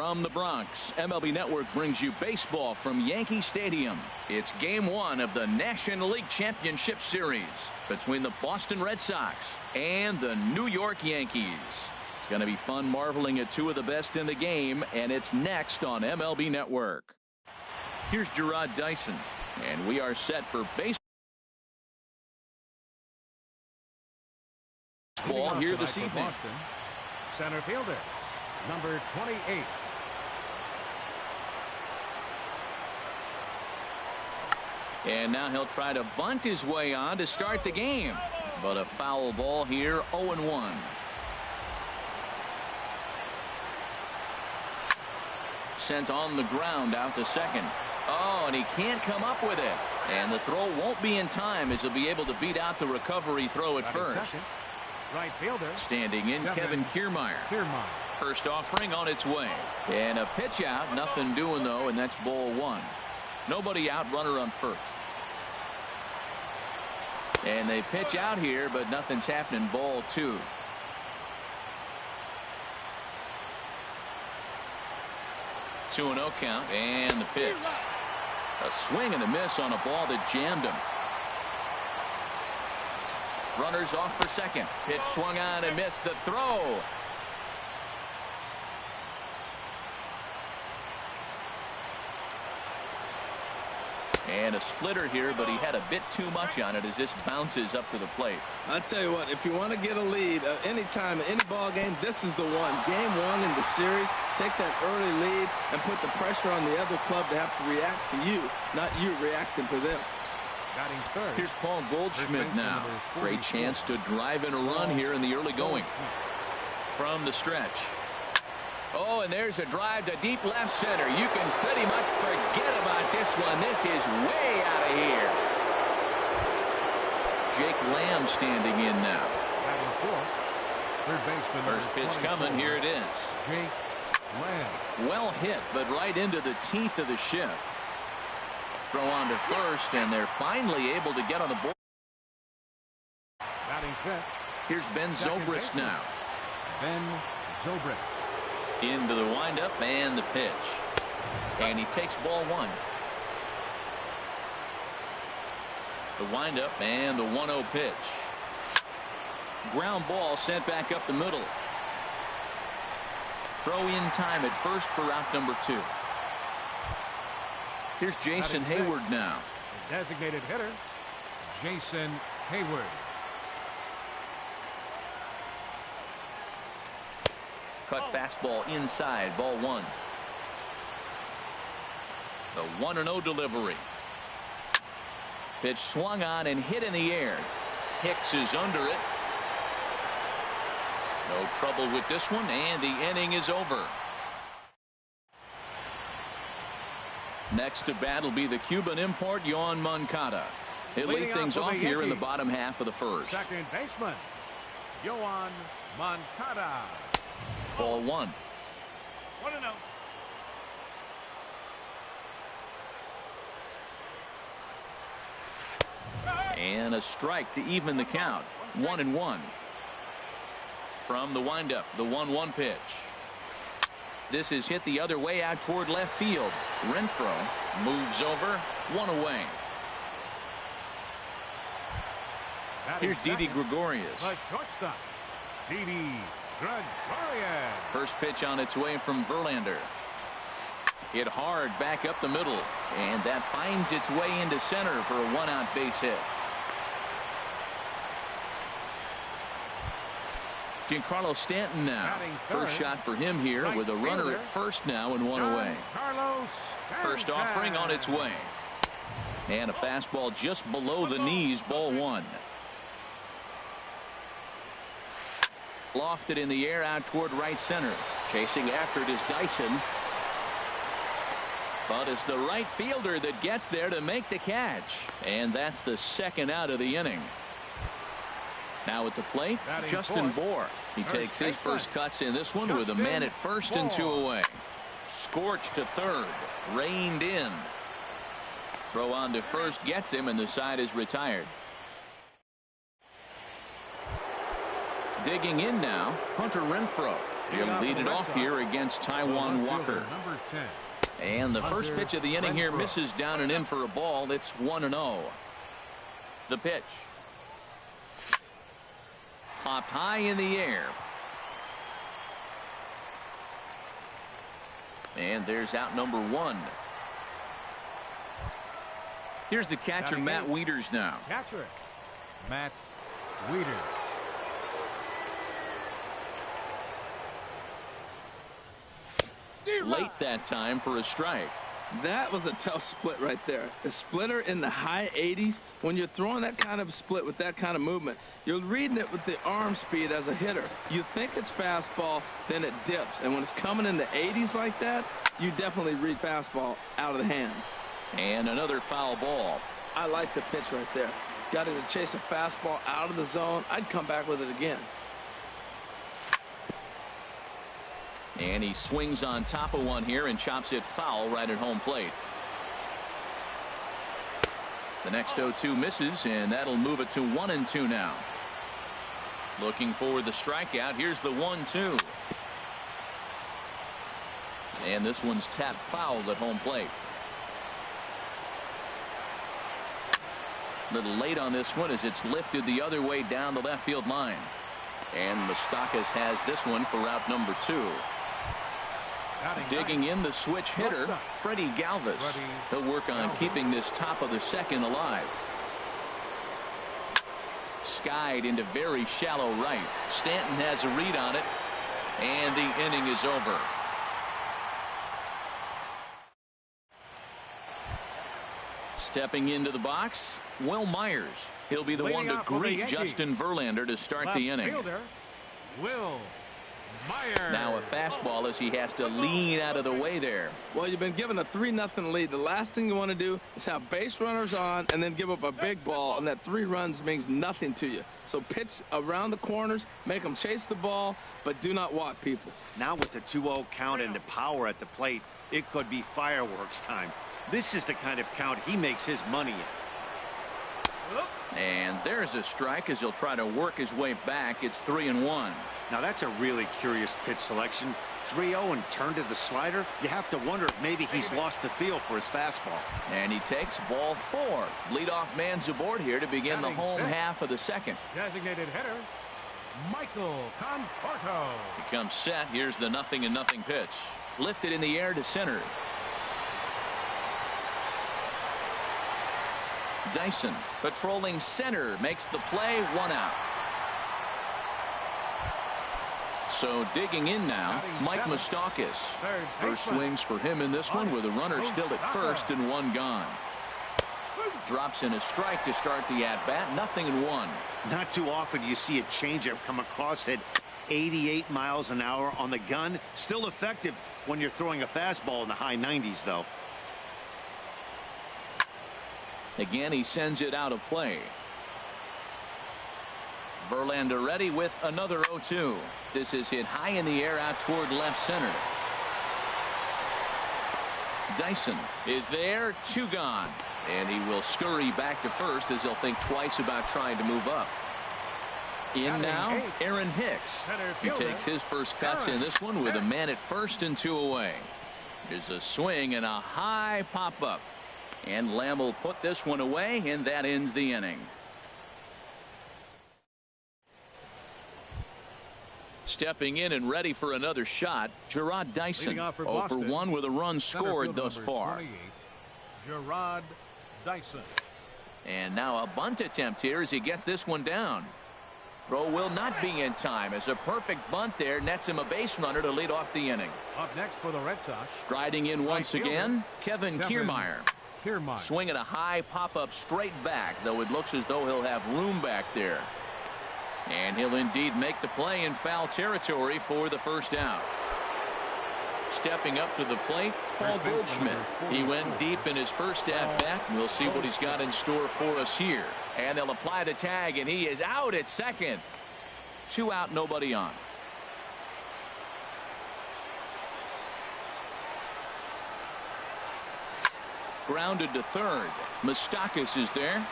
From the Bronx, MLB Network brings you baseball from Yankee Stadium. It's Game 1 of the National League Championship Series between the Boston Red Sox and the New York Yankees. It's going to be fun marveling at two of the best in the game, and it's next on MLB Network. Here's Gerard Dyson, and we are set for baseball here this evening. Boston, center fielder, number 28. And now he'll try to bunt his way on to start the game. But a foul ball here, 0-1. Sent on the ground out to second. Oh, and he can't come up with it. And the throw won't be in time as he'll be able to beat out the recovery throw at first. Second, right fielder. Standing in, Kevin Kiermaier. First offering on its way. And a pitch out, nothing doing though, and that's ball one. Nobody out, runner on first. And they pitch out here, but nothing's happening, ball two. 2-0 count, and the pitch. A swing and a miss on a ball that jammed him. Runners off for second. Pitch swung on and missed the throw. And a splitter here, but he had a bit too much on it as this bounces up to the plate. I'll tell you what, if you want to get a lead anytime, any ball game, this is the one. Game 1 in the series, take that early lead and put the pressure on the other club to have to react to you, not you reacting to them. Batting third. Here's Paul Goldschmidt now. Great chance to drive in a run here in the early going. From the stretch. Oh, and there's a drive to deep left center. You can pretty much forget about this one. This is way out of here. Jake Lamb standing in now. Batting fourth. Third baseman. First pitch coming. Here it is. Jake Lamb. Well hit, but right into the teeth of the shift. Throw on to first, and they're finally able to get on the board. Batting fifth. Here's Ben Zobrist now. Ben Zobrist. Into the windup and the pitch. And he takes ball one. The windup and the 1-0 pitch. Ground ball sent back up the middle. Throw in time at first for out number 2. Here's Jason Hayward now. The designated hitter, Jason Hayward. Cut fastball inside, ball one. The 1-0 delivery. Pitch swung on and hit in the air. Hicks is under it. No trouble with this one, and the inning is over. Next to bat will be the Cuban import, Yoan Moncada. He'll lead things off here in the bottom half of the first. Second baseman, Yoan Moncada. Ball one. 1-0. And a strike to even the count. 1-1. From the windup, the 1-1 pitch. This is hit the other way out toward left field. Renfroe moves over, one away. Here's Didi Gregorius. The shortstop, Didi Gregorius. First pitch on its way from Verlander. Hit hard back up the middle, and that finds its way into center for a one-out base hit. Giancarlo Stanton now. First shot for him here with a runner at first now and one away. First offering on its way. And a fastball just below the knees, ball one. Lofted in the air out toward right center. Chasing after it is Dyson. But it's the right fielder that gets there to make the catch. And that's the second out of the inning. Now at the plate, Justin Bour. He takes his first cuts in this one with a man at first and two away. Scorched to third. Reined in. Throw on to first gets him, and the side is retired. Digging in now, Hunter Renfroe. He'll lead it off here against Taijuan Walker. Number 10. And the first pitch of the inning here misses down and in for a ball. It's 1-0. The pitch. Popped high in the air. And there's out number 1. Here's the catcher, Matt Wieters now. Catcher, Matt Wieters. Late that time for a strike. That was a tough split right there. A splitter in the high 80s. When you're throwing that kind of split with that kind of movement, you're reading it with the arm speed as a hitter. You think it's fastball, then it dips. And when it's coming in the 80s like that, you definitely read fastball out of the hand. And another foul ball. I like the pitch right there. Got it to chase a fastball out of the zone. I'd come back with it again. And he swings on top of one here and chops it foul right at home plate. The next 0-2 misses, and that'll move it to 1-2 now. Looking for the strikeout. Here's the 1-2. And this one's tapped foul at home plate. A little late on this one as it's lifted the other way down the left field line. And Moustakas has this one for out number 2. Digging in the switch hitter, Freddie Galvis. He'll work on keeping this top of the second alive. Skied into very shallow right. Stanton has a read on it, and the inning is over. Stepping into the box, Will Myers. He'll be the one to greet Justin Verlander to start the inning. Will Myers. Now a fastball as he has to lean out of the way there. Well, you've been given a 3-0 lead. The last thing you want to do is have base runners on and then give up a big ball, and that 3 runs means nothing to you. So pitch around the corners, make them chase the ball, but do not walk people. Now with the 2-0 count and the power at the plate, it could be fireworks time. This is the kind of count he makes his money in. And there's a strike as he'll try to work his way back. It's 3-1. Now that's a really curious pitch selection. 3-0 and turn to the slider. You have to wonder if maybe he's lost the feel for his fastball. And he takes ball 4. Leadoff man's aboard here to begin the home half of the second. Designated hitter, Michael Conforto. He comes set. Here's the 0-0 pitch. Lifted in the air to center. Dyson patrolling center makes the play. 1 out. So digging in now, Mike Moustakas. First swings for him in this one with a runner still at first and 1 gone. Drops in a strike to start the at-bat. 0-1. Not too often you see a changeup come across at 88 miles an hour on the gun. Still effective when you're throwing a fastball in the high 90s, though. Again, he sends it out of play. Verlander ready with another 0-2. This is hit high in the air out toward left center. Dyson is there. 2 gone. And he will scurry back to first as he'll think twice about trying to move up. In now, Aaron Hicks. He takes his first cuts in this one with a man at first and 2 away. There's a swing and a high pop-up. And Lamb will put this one away, and that ends the inning. Stepping in and ready for another shot, Gerard Dyson. 0 for 1 with a run scored thus far. Gerard Dyson. And now a bunt attempt here as he gets this one down. Throw will not be in time as a perfect bunt there nets him a base runner to lead off the inning. Up next for the Red Sox. Striding in once again, Kevin Kiermaier. Kiermaier. Swinging a high pop-up straight back, though it looks as though he'll have room back there. And he'll indeed make the play in foul territory for the first out. Stepping up to the plate, Paul Goldschmidt. He went deep in his first at-bat. We'll see what he's got in store for us here. And they'll apply the tag, and he is out at second. 2 out, nobody on. Grounded to third. Moustakas is there.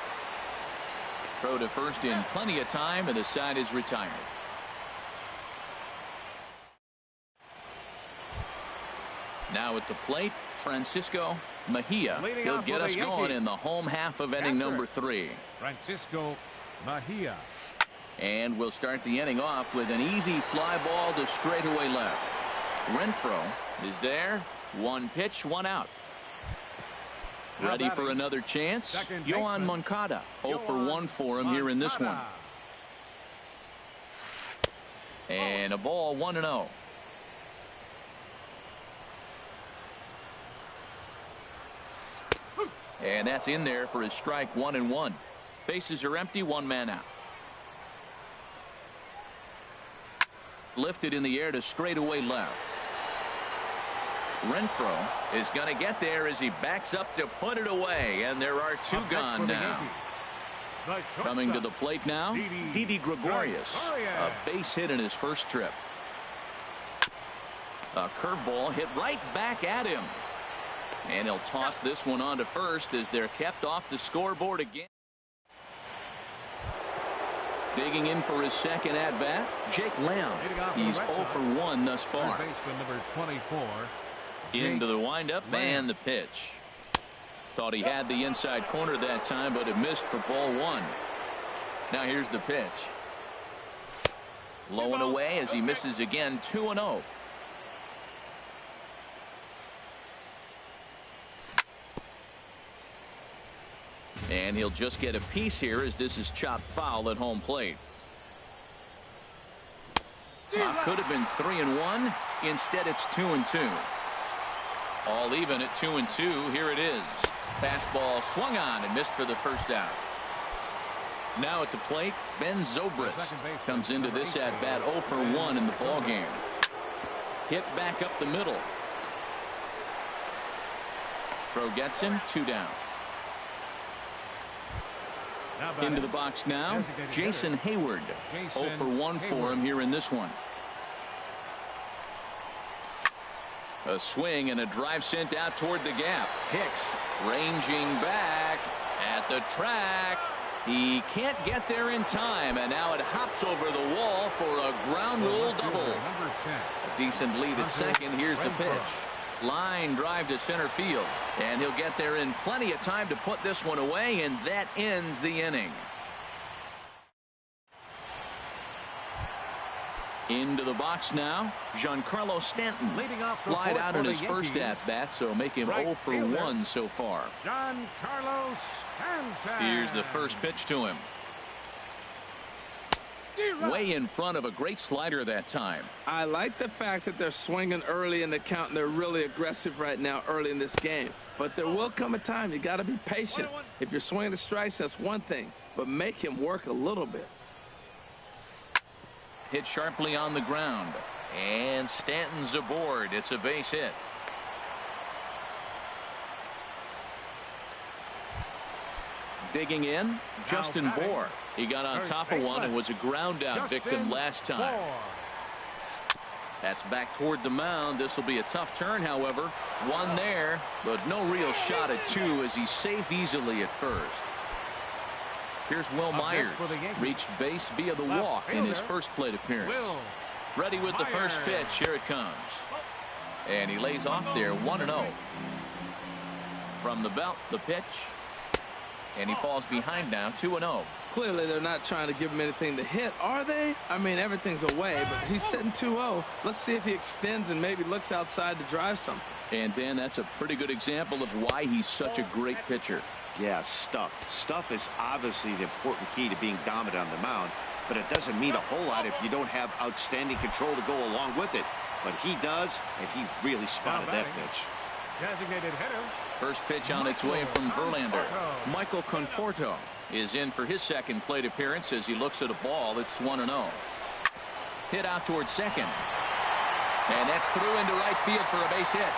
Throw to first in plenty of time, and the side is retired. Now at the plate, Francisco Mejia. Leading He'll off get for us the going Yankees. in the home half of inning number 3. Francisco Mejia. And we'll start the inning off with an easy fly ball to straightaway left. Renfroe is there. 1 pitch, 1 out. Ready for another chance. Yohan Moncada. 0 for 1 for him here in this one. And a ball, 1-0. And that's in there for his strike, 1-1. Bases are empty, 1 man out. Lifted in the air to straightaway left. Renfroe is going to get there as he backs up to put it away, and there are 2 gone now. Coming to the plate now, Didi Gregorius, a base hit in his first trip. A curveball hit right back at him, and he'll toss this one on to first as they're kept off the scoreboard again. Digging in for his second at bat, Jake Lamb. He's 0 for 1 thus far. Number 24. Into the windup and the pitch. Thought he had the inside corner that time, but it missed for ball 1. Now here's the pitch. Low and away as he misses again, 2-0. And he'll just get a piece here as this is chopped foul at home plate. Could have been 3-1. Instead, it's 2-2. All even at 2-2. Here it is. Fastball swung on and missed for the first out. Now at the plate, Ben Zobrist comes into this at bat 0 for 1 in the ball game. Hit back up the middle. Throw gets him, 2 down. Into the box now, Jason Hayward. 0 for 1 for him here in this one. A swing and a drive sent out toward the gap. Hicks ranging back at the track. He can't get there in time, and now it hops over the wall for a ground rule double. A decent lead at second. Here's the pitch. Line drive to center field, and he'll get there in plenty of time to put this one away, and that ends the inning. Into the box now, Giancarlo Stanton. Flied out in his first at-bat, so make him 0 for 1 so far. Giancarlo Stanton. Here's the first pitch to him. Way in front of a great slider that time. I like the fact that they're swinging early in the count, and they're really aggressive right now early in this game. But there will come a time you got to be patient. If you're swinging the strikes, that's one thing, but make him work a little bit. Hit sharply on the ground, and Stanton's aboard. It's a base hit. Digging in, Justin Bohr. He got on top of one and was a ground out victim last time. That's back toward the mound. This will be a tough turn, however. 1 there, but no real shot at 2 as he's safe easily at first. Here's Will Myers. Reached base via the walk in his first plate appearance. Ready with the first pitch. Here it comes. And he lays off there, 1-0. From the belt, the pitch. And he falls behind now, 2-0. Clearly, they're not trying to give him anything to hit, are they? I mean, everything's away, but he's sitting 2-0. Let's see if he extends and maybe looks outside to drive something. And, Ben, that's a pretty good example of why he's such a great pitcher. Yeah, stuff. Stuff is obviously the important key to being dominant on the mound, but it doesn't mean a whole lot if you don't have outstanding control to go along with it. But he does, and he really spotted that pitch. Designated hitter. First pitch on its way from Verlander. Michael Conforto is in for his second plate appearance as he looks at a ball. It's 1-0. Hit out towards second. And that's through into right field for a base hit.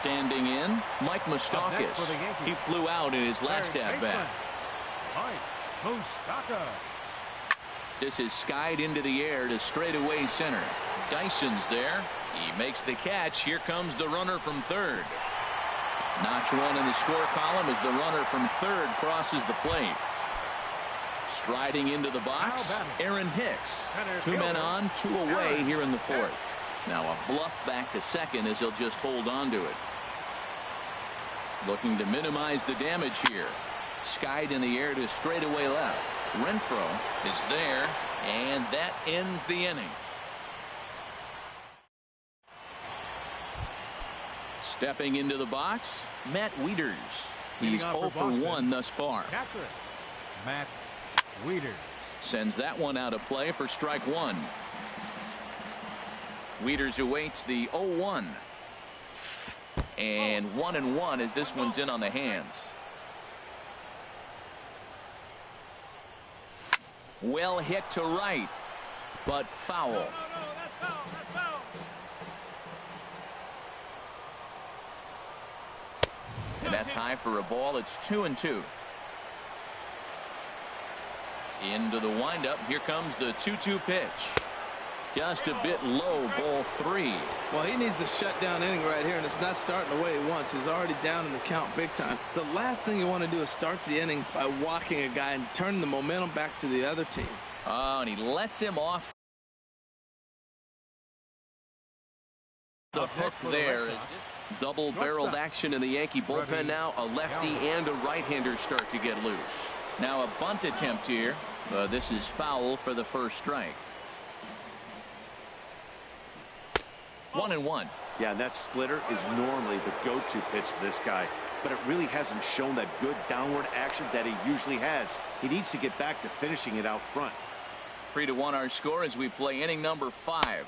Standing in, Mike Moustakas. He flew out in his last at-bat. Mike Moustakas. This is skied into the air to straightaway center. Dyson's there. He makes the catch. Here comes the runner from third. Notch 1 in the score column as the runner from third crosses the plate. Riding into the box, Aaron Hicks. Two men on, two away here in the fourth. Now a bluff back to second as he'll just hold on to it. Looking to minimize the damage here. Skied in the air to straightaway left. Renfroe is there, and that ends the inning. Stepping into the box, Matt Wieters. He's 0 for 1 thus far. Catcher, Matt Wieters. Sends that one out of play for strike one. Wieters awaits the 0-1. And 1-1 as this one's in on the hands. Well hit to right, but foul. That's foul. And that's high for a ball. It's 2-2. Into the windup. Here comes the 2-2 pitch. Just a bit low, ball 3. Well, he needs a shutdown inning right here, and it's not starting the way he wants. He's already down in the count big time. The last thing you want to do is start the inning by walking a guy and turning the momentum back to the other team. Oh, and he lets him off the hook there. Double-barreled action in the Yankee bullpen now. A lefty and a right-hander start to get loose. Now a bunt attempt here. This is foul for the first strike. 1-1. Yeah, and that splitter is normally the go-to pitch to this guy, but it really hasn't shown that good downward action that he usually has. He needs to get back to finishing it out front. 3-1 our score as we play inning number 5.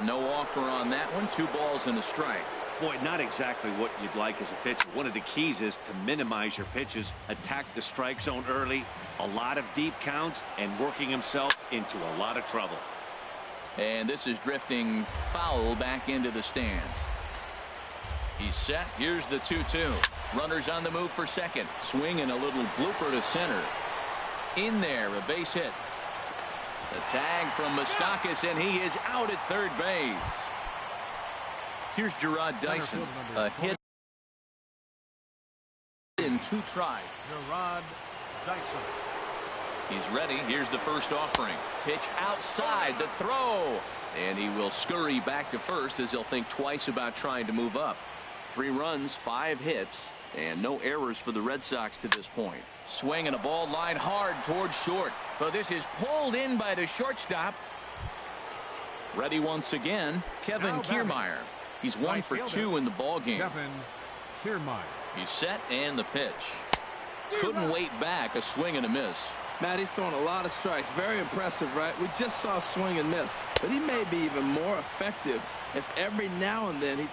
No offer on that one. 2 balls and a strike. Boy, not exactly what you'd like as a pitcher. One of the keys is to minimize your pitches, attack the strike zone early, a lot of deep counts, and working himself into a lot of trouble. And this is drifting foul back into the stands. He's set. Here's the 2-2. Runners on the move for second. Swing and a little blooper to center. In there, a base hit. The tag from Moustakas, and he is out at third base. Here's Gerard Dyson. A hit in 2 tries. Gerard Dyson. He's ready. Here's the first offering. Pitch outside, the throw. And he will scurry back to first as he'll think twice about trying to move up. 3 runs, 5 hits, and no errors for the Red Sox to this point. Swing and a ball line hard towards short. But this is pulled in by the shortstop. Ready once again, Kevin Kiermaier. He's 1 for 2 in the ball game. Kevin Kiermaier. He's set and the pitch. Couldn't wait back. A swing and a miss. Matt, he's throwing a lot of strikes. Very impressive, right? We just saw a swing and miss. But he may be even more effective if every now and then he...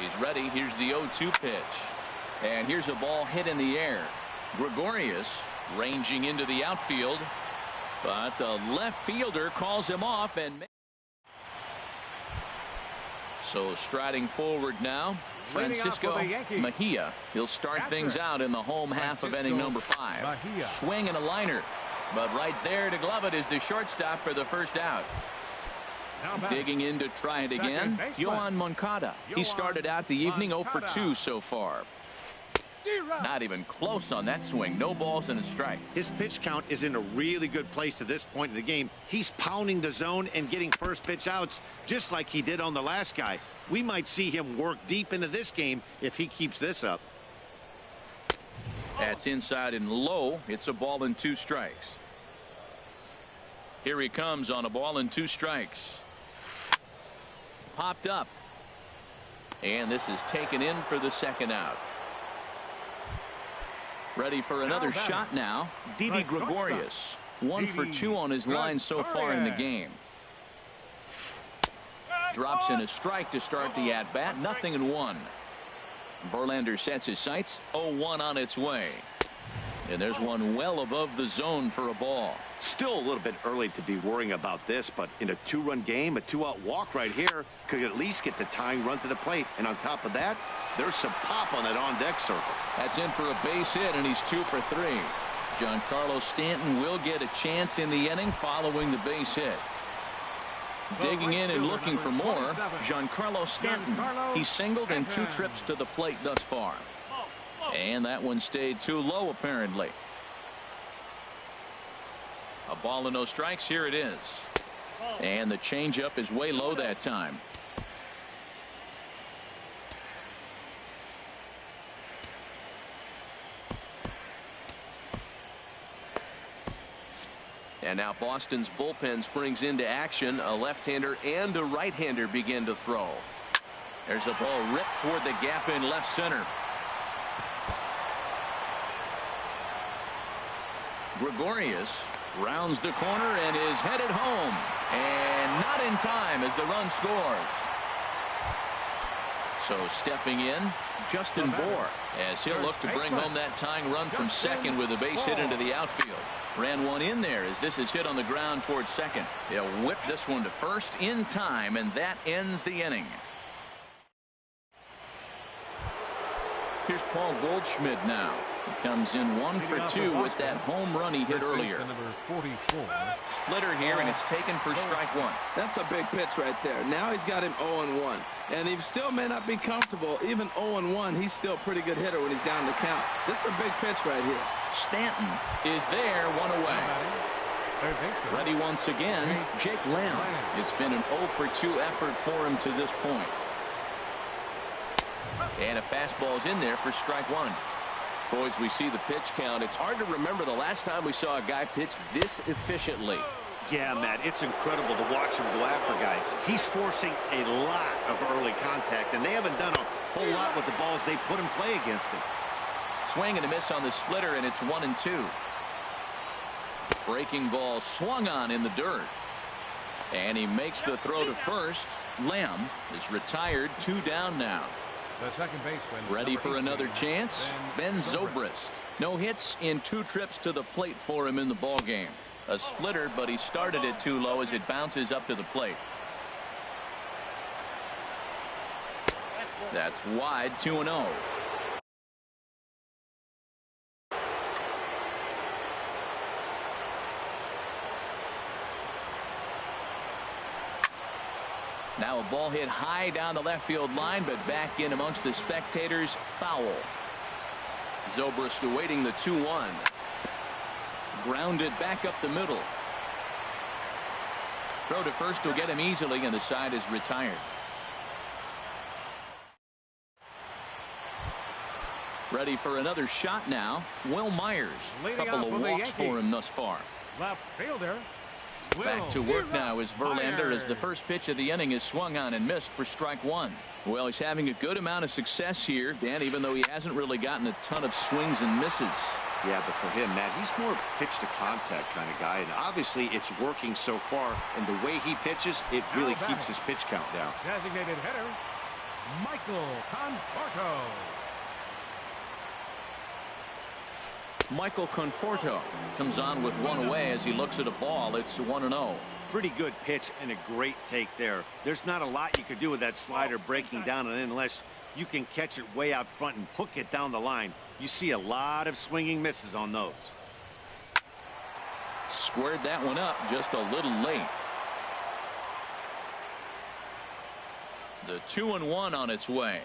He's ready. Here's the 0-2 pitch. And here's a ball hit in the air. Gregorius ranging into the outfield. But the left fielder calls him off. And so striding forward now, Francisco Mejia. He'll start things out in the home half of inning number 5. Swing and a liner. But right there to glove it is the shortstop for the first out. Digging in to try it again, Yohan Moncada. He started out the evening 0 for 2 so far. Not even close on that swing. No balls and a strike. His pitch count is in a really good place at this point in the game. He's pounding the zone and getting first pitch outs just like he did on the last guy. We might see him work deep into this game if he keeps this up. That's inside and low. It's a ball and 2 strikes. Here he comes on a ball and 2 strikes. Popped up. And this is taken in for the second out. Ready for another shot now. Didi Gregorius. 1 for 2 on his line so far in the game. Drops in a strike to start the at-bat. 0-1. Verlander sets his sights. 0-1 on its way. And there's one well above the zone for a ball. Still a little bit early to be worrying about this, but in a 2-run game, a 2-out walk right here could at least get the tying run to the plate. And on top of that, there's some pop on that on-deck circle. That's in for a base hit, and he's 2 for 3. Giancarlo Stanton will get a chance in the inning following the base hit. Digging in and looking for more, Giancarlo Stanton. He's singled in 2 trips to the plate thus far. And that one stayed too low, apparently. A ball and no strikes. Here it is. And the changeup is way low that time. And now Boston's bullpen springs into action. A left-hander and a right-hander begin to throw. There's a ball ripped toward the gap in left center. Gregorius rounds the corner and is headed home. And not in time as the run scores. So stepping in, Justin Bour, as he'll look to bring home that tying run from second with a base hit into the outfield. Ran one in there as this is hit on the ground towards second. He'll whip this one to first in time, and that ends the inning. Here's Paul Goldschmidt now. He comes in 1 for 2 with that home run he hit earlier. Splitter here, and it's taken for strike 1. That's a big pitch right there. Now he's got him 0-1. And he still may not be comfortable. Even 0-1, he's still a pretty good hitter when he's down the count. This is a big pitch right here. Stanton is there, 1 away. Ready once again, Jake Lamb. It's been an 0 for 2 effort for him to this point. And a fastball's in there for strike 1. Boys, we see the pitch count. It's hard to remember the last time we saw a guy pitch this efficiently. Yeah, Matt, it's incredible to watch him go after guys. He's forcing a lot of early contact, and they haven't done a whole lot with the balls they put in play against him. Swing and a miss on the splitter, and it's 1-2. Breaking ball swung on in the dirt. And he makes the throw to first. Lamb is retired, 2 down now. The second baseman. Ready for another chance? Ben Zobrist. No hits in 2 trips to the plate for him in the ball game. A splitter, but he started it too low as it bounces up to the plate. That's wide, 2-0. Now a ball hit high down the left field line, but back in amongst the spectators. Foul. Zobrist awaiting the 2-1. Grounded back up the middle. Throw to first will get him easily, and the side is retired. Ready for another shot now. Will Myers. A couple of walks for him thus far. Left fielder. Back to work now is Verlander as the first pitch of the inning is swung on and missed for strike 1. Well, he's having a good amount of success here, Dan, even though he hasn't really gotten a ton of swings and misses. Yeah, but for him, Matt, he's more pitch to contact kind of guy, and obviously it's working so far, and the way he pitches, it really keeps his pitch count down. Designated hitter, Michael Conforto. Michael Conforto comes on with 1 away as he looks at a ball. It's 1-0. Pretty good pitch and a great take there. There's not a lot you could do with that slider breaking down, and unless you can catch it way out front and hook it down the line, you see a lot of swinging misses on those. Squared that one up just a little late. The 2-1 on its way.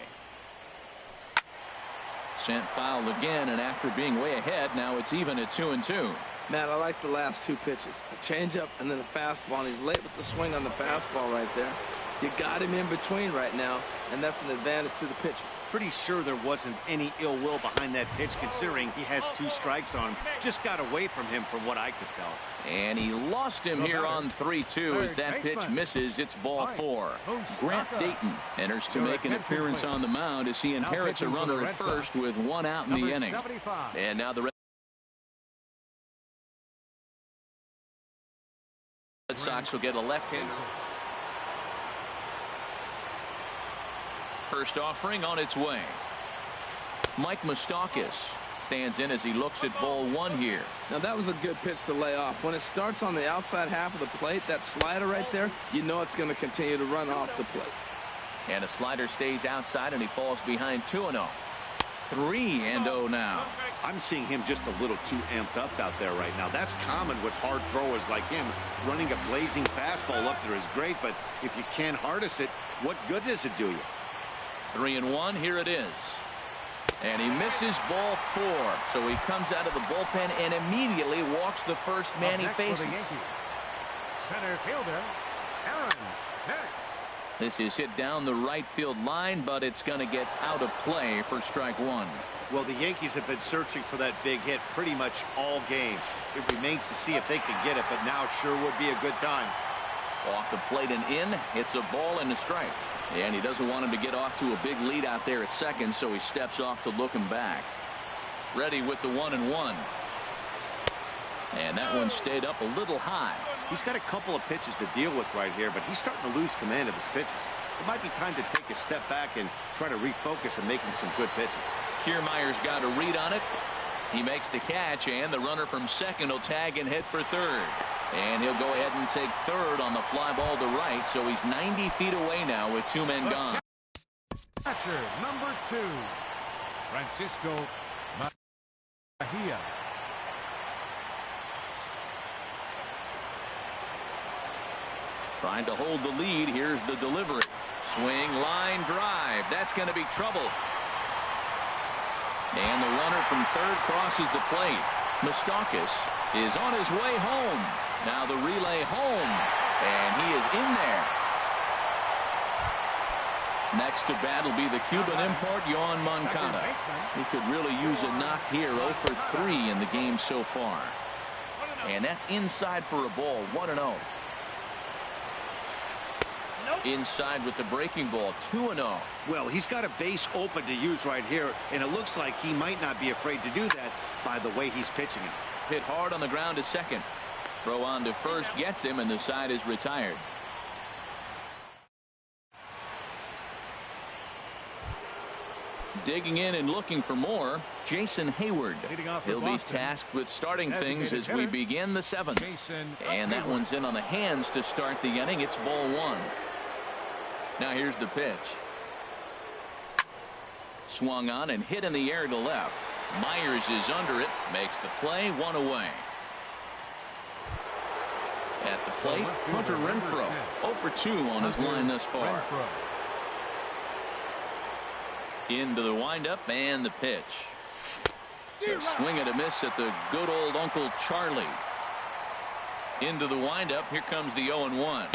Sent foul again, and after being way ahead, now it's even at 2-2. Matt, I like the last 2 pitches. A changeup and then a fastball, and he's late with the swing on the fastball right there. You got him in between right now, and that's an advantage to the pitcher. Pretty sure there wasn't any ill will behind that pitch, considering he has 2 strikes on him. Just got away from him from what I could tell. And he lost him here on 3-2 as that pitch misses. It's ball 4. Grant Dayton enters to make an appearance on the mound as he inherits a runner at first with 1 out in the inning. And now the Red Sox will get a left-hander. First offering on its way. Mike Moustakas stands in as he looks at ball 1 here. Now that was a good pitch to lay off. When it starts on the outside half of the plate, that slider right there, you know it's going to continue to run off the plate. And a slider stays outside, and he falls behind 2-0. 3-0 now. I'm seeing him just a little too amped up out there right now. That's common with hard throwers like him. Running a blazing fastball up there is great, but if you can't harness it, what good does it do you? 3-1. Here it is. And he misses ball 4. So he comes out of the bullpen and immediately walks the first man he faces. Center fielder, Aaron Hicks. This is hit down the right field line, but it's going to get out of play for strike 1. Well, the Yankees have been searching for that big hit pretty much all game. It remains to see if they can get it, but now sure would be a good time. Off the plate and in. It's a ball and a strike. And he doesn't want him to get off to a big lead out there at second, so he steps off to look him back. Ready with the 1-1. And that one stayed up a little high. He's got a couple of pitches to deal with right here, but he's starting to lose command of his pitches. It might be time to take a step back and try to refocus and making some good pitches. Kiermaier's got a read on it. He makes the catch, and the runner from second will tag and hit for third. And he'll go ahead and take third on the fly ball to right, so he's 90 feet away now with 2 men gone. Catcher number 2, Francisco Mejia. Trying to hold the lead. Here's the delivery. Swing, line drive. That's going to be trouble. And the runner from third crosses the plate. Moustakas is on his way home. Now the relay home. And he is in there. Next to bat will be the Cuban import, Yoan Moncada. He could really use a knock here. 0 for 3 in the game so far. And that's inside for a ball. 1-0. Inside with the breaking ball. 2-0. Well, he's got a base open to use right here, and it looks like he might not be afraid to do that by the way he's pitching it. Hit hard on the ground to second. Throw on to first gets him, and the side is retired. Digging in and looking for more, Jason Hayward. He'll be tasked with starting things as we begin the 7th. And that one's in on the hands to start the inning. It's ball 1. Now here's the pitch. Swung on and hit in the air to left. Myers is under it. Makes the play. 1 away. At the plate, Hunter Renfroe. 0 for 2 on his line thus far. Into the windup and the pitch. A swing and a miss at the good old Uncle Charlie. Into the windup. Here comes the 0-1.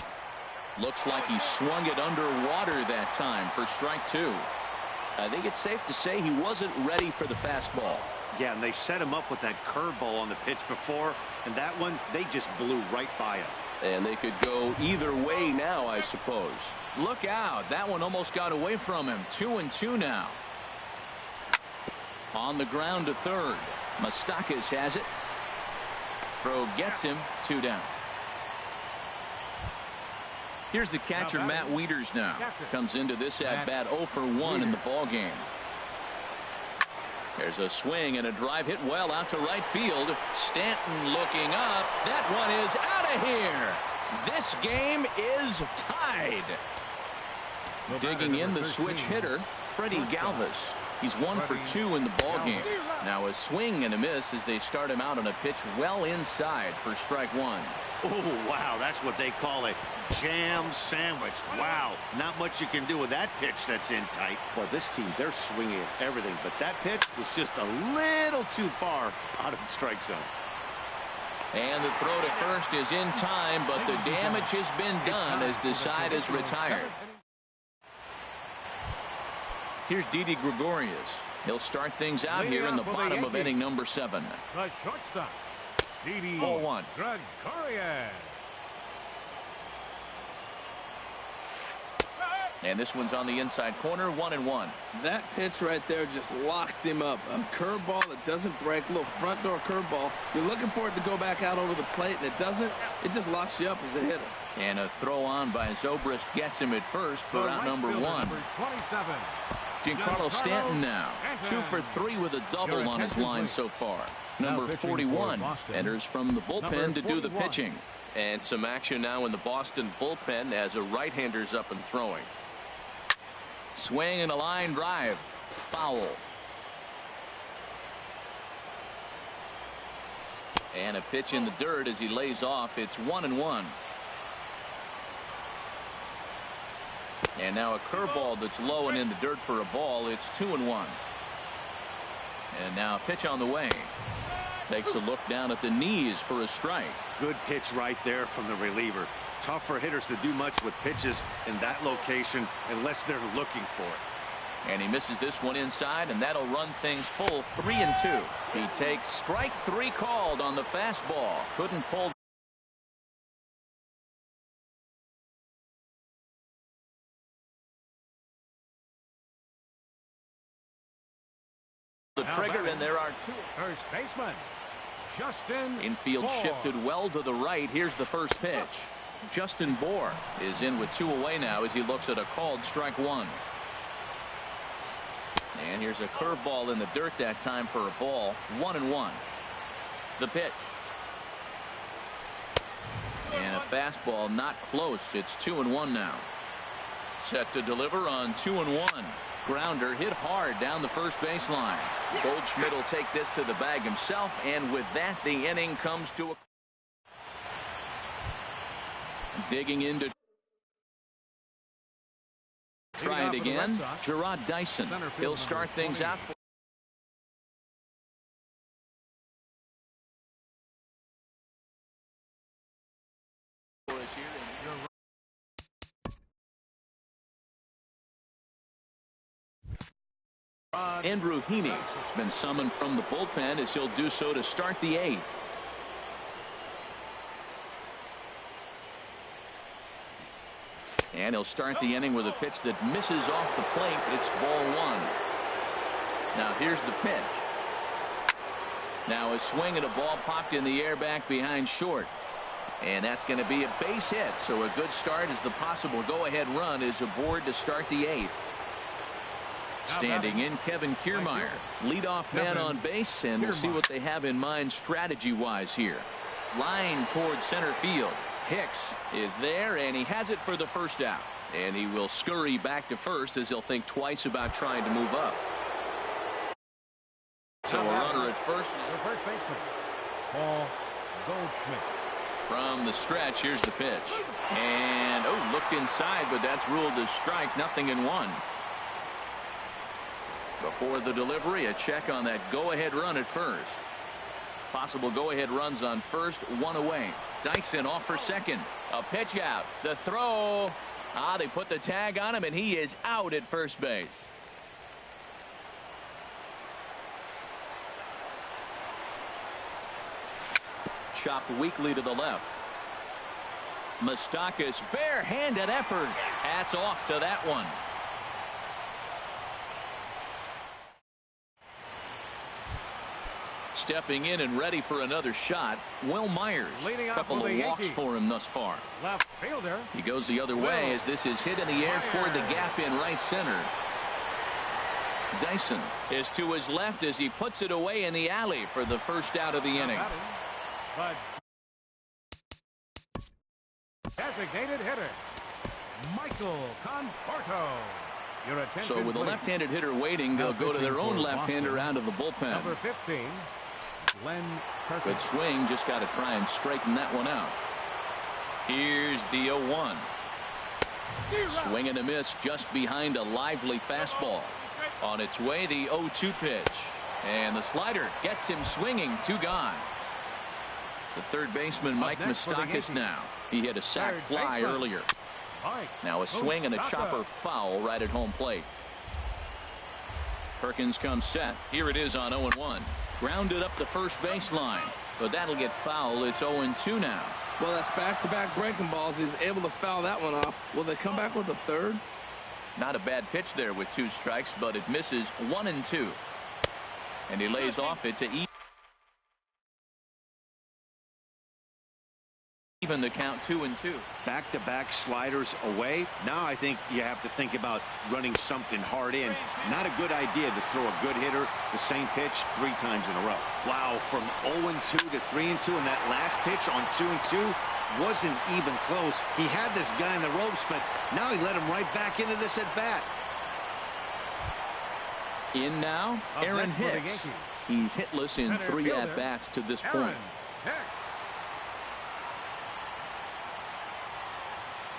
Looks like he swung it underwater that time for strike 2. I think it's safe to say he wasn't ready for the fastball. Yeah, and they set him up with that curveball on the pitch before, and that one, they just blew right by him. And they could go either way now, I suppose. Look out. That one almost got away from him. 2-2 now. On the ground to third. Moustakas has it. Throw gets him. 2 down. Here's the catcher, Matt Wieters now. Comes into this at-bat 0 for 1 in the ball game. There's a swing and a drive hit well out to right field. Stanton looking up. That one is out of here. This game is tied. Digging in the switch hitter, Freddie Galvis. He's 1 for 2 in the ball game. Now a swing and a miss as they start him out on a pitch well inside for strike 1. Oh, wow, that's what they call a jam sandwich. Wow, not much you can do with that pitch that's in tight. Well, this team, they're swinging at everything, but that pitch was just a little too far out of the strike zone. And the throw to first is in time, but the damage has been done as the side is retired. Here's Didi Gregorius. He'll start things out here in the bottom of inning number 7. The shortstop, Didi 0-1. Gregorius. And this one's on the inside corner. 1-1. That pitch right there just locked him up. A curveball that doesn't break, a little front door curveball. You're looking for it to go back out over the plate, and it doesn't. It just locks you up as a hitter. And a throw on by Zobrist gets him at first for out number 1. Number 27. Giancarlo Stanton now 2 for 3 with a double on his line so far. Number 41 enters from the bullpen to do the pitching. And some action now in the Boston bullpen as a right-hander's up and throwing. Swing and a line drive. Foul. And a pitch in the dirt as he lays off. It's 1-1. And now a curveball that's low and in the dirt for a ball. It's 2-1. And now a pitch on the way. Takes a look down at the knees for a strike. Good pitch right there from the reliever. Tough for hitters to do much with pitches in that location unless they're looking for it. And he misses this one inside, and that'll run things full 3-2. He takes strike 3 called on the fastball. Couldn't pull the trigger, and there are 2. First baseman, Justin Infield Bohr. shifted well to the right. Here's the first pitch. Justin Bohr is in with 2 away now as he looks at a called strike 1. And here's a curveball in the dirt that time for a ball. 1-1. The pitch. And a fastball not close. It's 2-1 now. Set to deliver on 2-1. Grounder hit hard down the first baseline. Goldschmidt will take this to the bag himself, and with that the inning comes to a digging into. Try it again. Gerard Dyson. He'll start things out. Andrew Heaney has been summoned from the bullpen as he'll do so to start the 8th. And he'll start the inning with a pitch that misses off the plate. It's ball 1. Now here's the pitch. Now a swing and a ball popped in the air back behind short. And that's going to be a base hit. So a good start as the possible go-ahead run is aboard to start the 8th. Standing in, Kevin Kiermaier, leadoff man on base, and we'll see what they have in mind strategy-wise here. Line towards center field. Hicks is there, and he has it for the first out. And he will scurry back to first as he'll think twice about trying to move up. So a runner at first. The first baseman, Paul Goldschmidt. From the stretch, here's the pitch. And, oh, looked inside, but that's ruled as strike. 0-1. Before the delivery, a check on that go-ahead run at first. Possible go-ahead runs on first, 1 away. Dyson off for second. A pitch out. The throw. They put the tag on him, and he is out at first base. Chopped weakly to the left. Moustakas, bare-handed effort. Hats off to that one. Stepping in and ready for another shot, Will Myers. A couple of walks for him thus far. Left fielder. He goes the other way as this is hit in the air toward the gap in right center. Dyson is to his left as he puts it away in the alley for the first out of the inning. But designated hitter, Michael Conforto. So with a left-handed hitter waiting, they'll go to their own left-hander out of the bullpen. Number 15, Glenn Perkins. Good swing, just got to try and straighten that one out. Here's the 0-1. Swing and a miss just behind a lively fastball. On its way, the 0-2 pitch. And the slider gets him swinging. 2 gone. The third baseman, Mike Moustakas now. He hit a sac fly earlier. Now a swing and a chopper foul right at home plate. Perkins comes set. Here it is on 0-1. Grounded up the first baseline. But that'll get foul. It's 0-2 now. Well, that's back-to-back breaking balls. He's able to foul that one off. Will they come back with a third? Not a bad pitch there with 2 strikes, but it misses 1-2. And he lays off it to even the count 2-2. Back-to-back sliders away. Now I think you have to think about running something hard in. Not a good idea to throw a good hitter the same pitch 3 times in a row. Wow, from 0-2 to 3-2, and that last pitch on 2-2 wasn't even close. He had this guy in the ropes, but now he let him right back into this at bat. In now, Aaron Hicks. He's hitless in 3 at-bats to this point.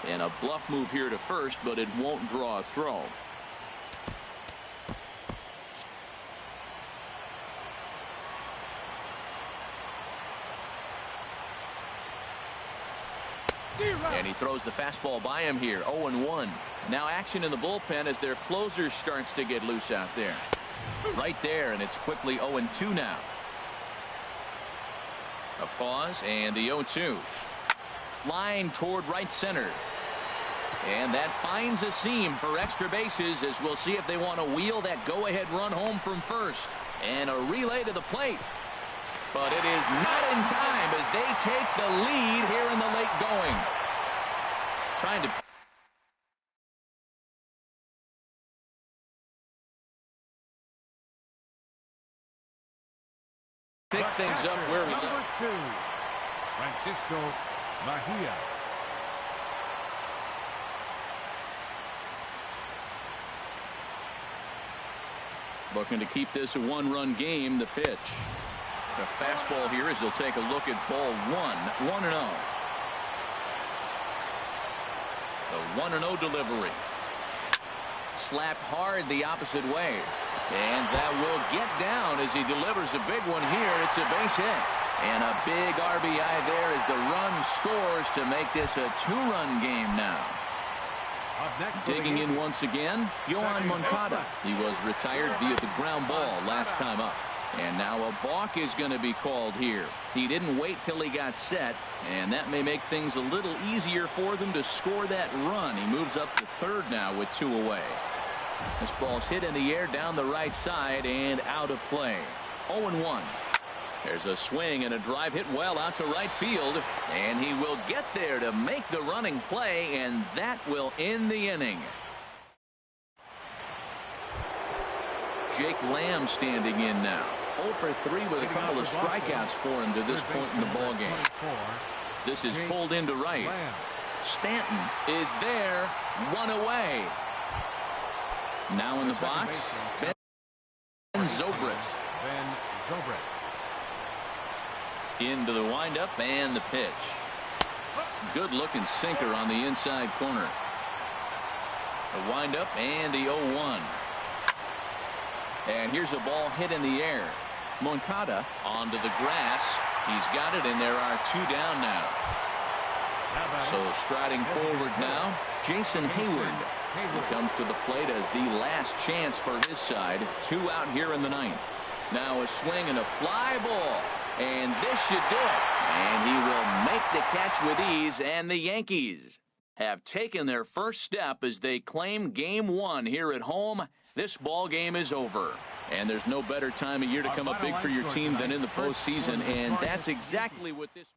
And a bluff move here to first, but it won't draw a throw. And he throws the fastball by him here. 0-1. Now action in the bullpen as their closer starts to get loose out there. Right there, and it's quickly 0-2 now. A pause and the 0-2. Line toward right center. And that finds a seam for extra bases as we'll see if they want to wheel that go-ahead run home from first. And a relay to the plate. But it is not in time as they take the lead here in the late going. Trying to pick things up where we go. Number 2, Francisco Mejia. Looking to keep this a one-run game. The pitch. The fastball here as they'll take a look at ball 1. 1-0. The 1-0 delivery. Slapped hard the opposite way. And that will get down as he delivers a big one here. It's a base hit. And a big RBI there as the run scores to make this a 2-run game now. Digging in once again, Yohan Moncada. He was retired via the ground ball last time up. And now a balk is going to be called here. He didn't wait till he got set, and that may make things a little easier for them to score that run. He moves up to third now with 2 away. This ball's hit in the air down the right side and out of play. 0-1. There's a swing and a drive hit well out to right field, and he will get there to make the running play, and that will end the inning. Jake Lamb standing in now. 0 for 3 with a couple of strikeouts for him to this point in the ballgame. This is pulled into right. Stanton is there, 1 away. Now in the box, Ben Zobrist. Into the windup and the pitch. Good looking sinker on the inside corner. The windup and the 0-1. And here's a ball hit in the air. Moncada onto the grass. He's got it, and there are 2 down now. So striding forward now, Jason Hayward. He comes to the plate as the last chance for his side. 2 out here in the 9th. Now a swing and a fly ball. And this should do it. And he will make the catch with ease, and the Yankees have taken their first step as they claim game 1 here at home. This ball game is over. And there's no better time of year to come up big for your team than in the postseason, and that's exactly what this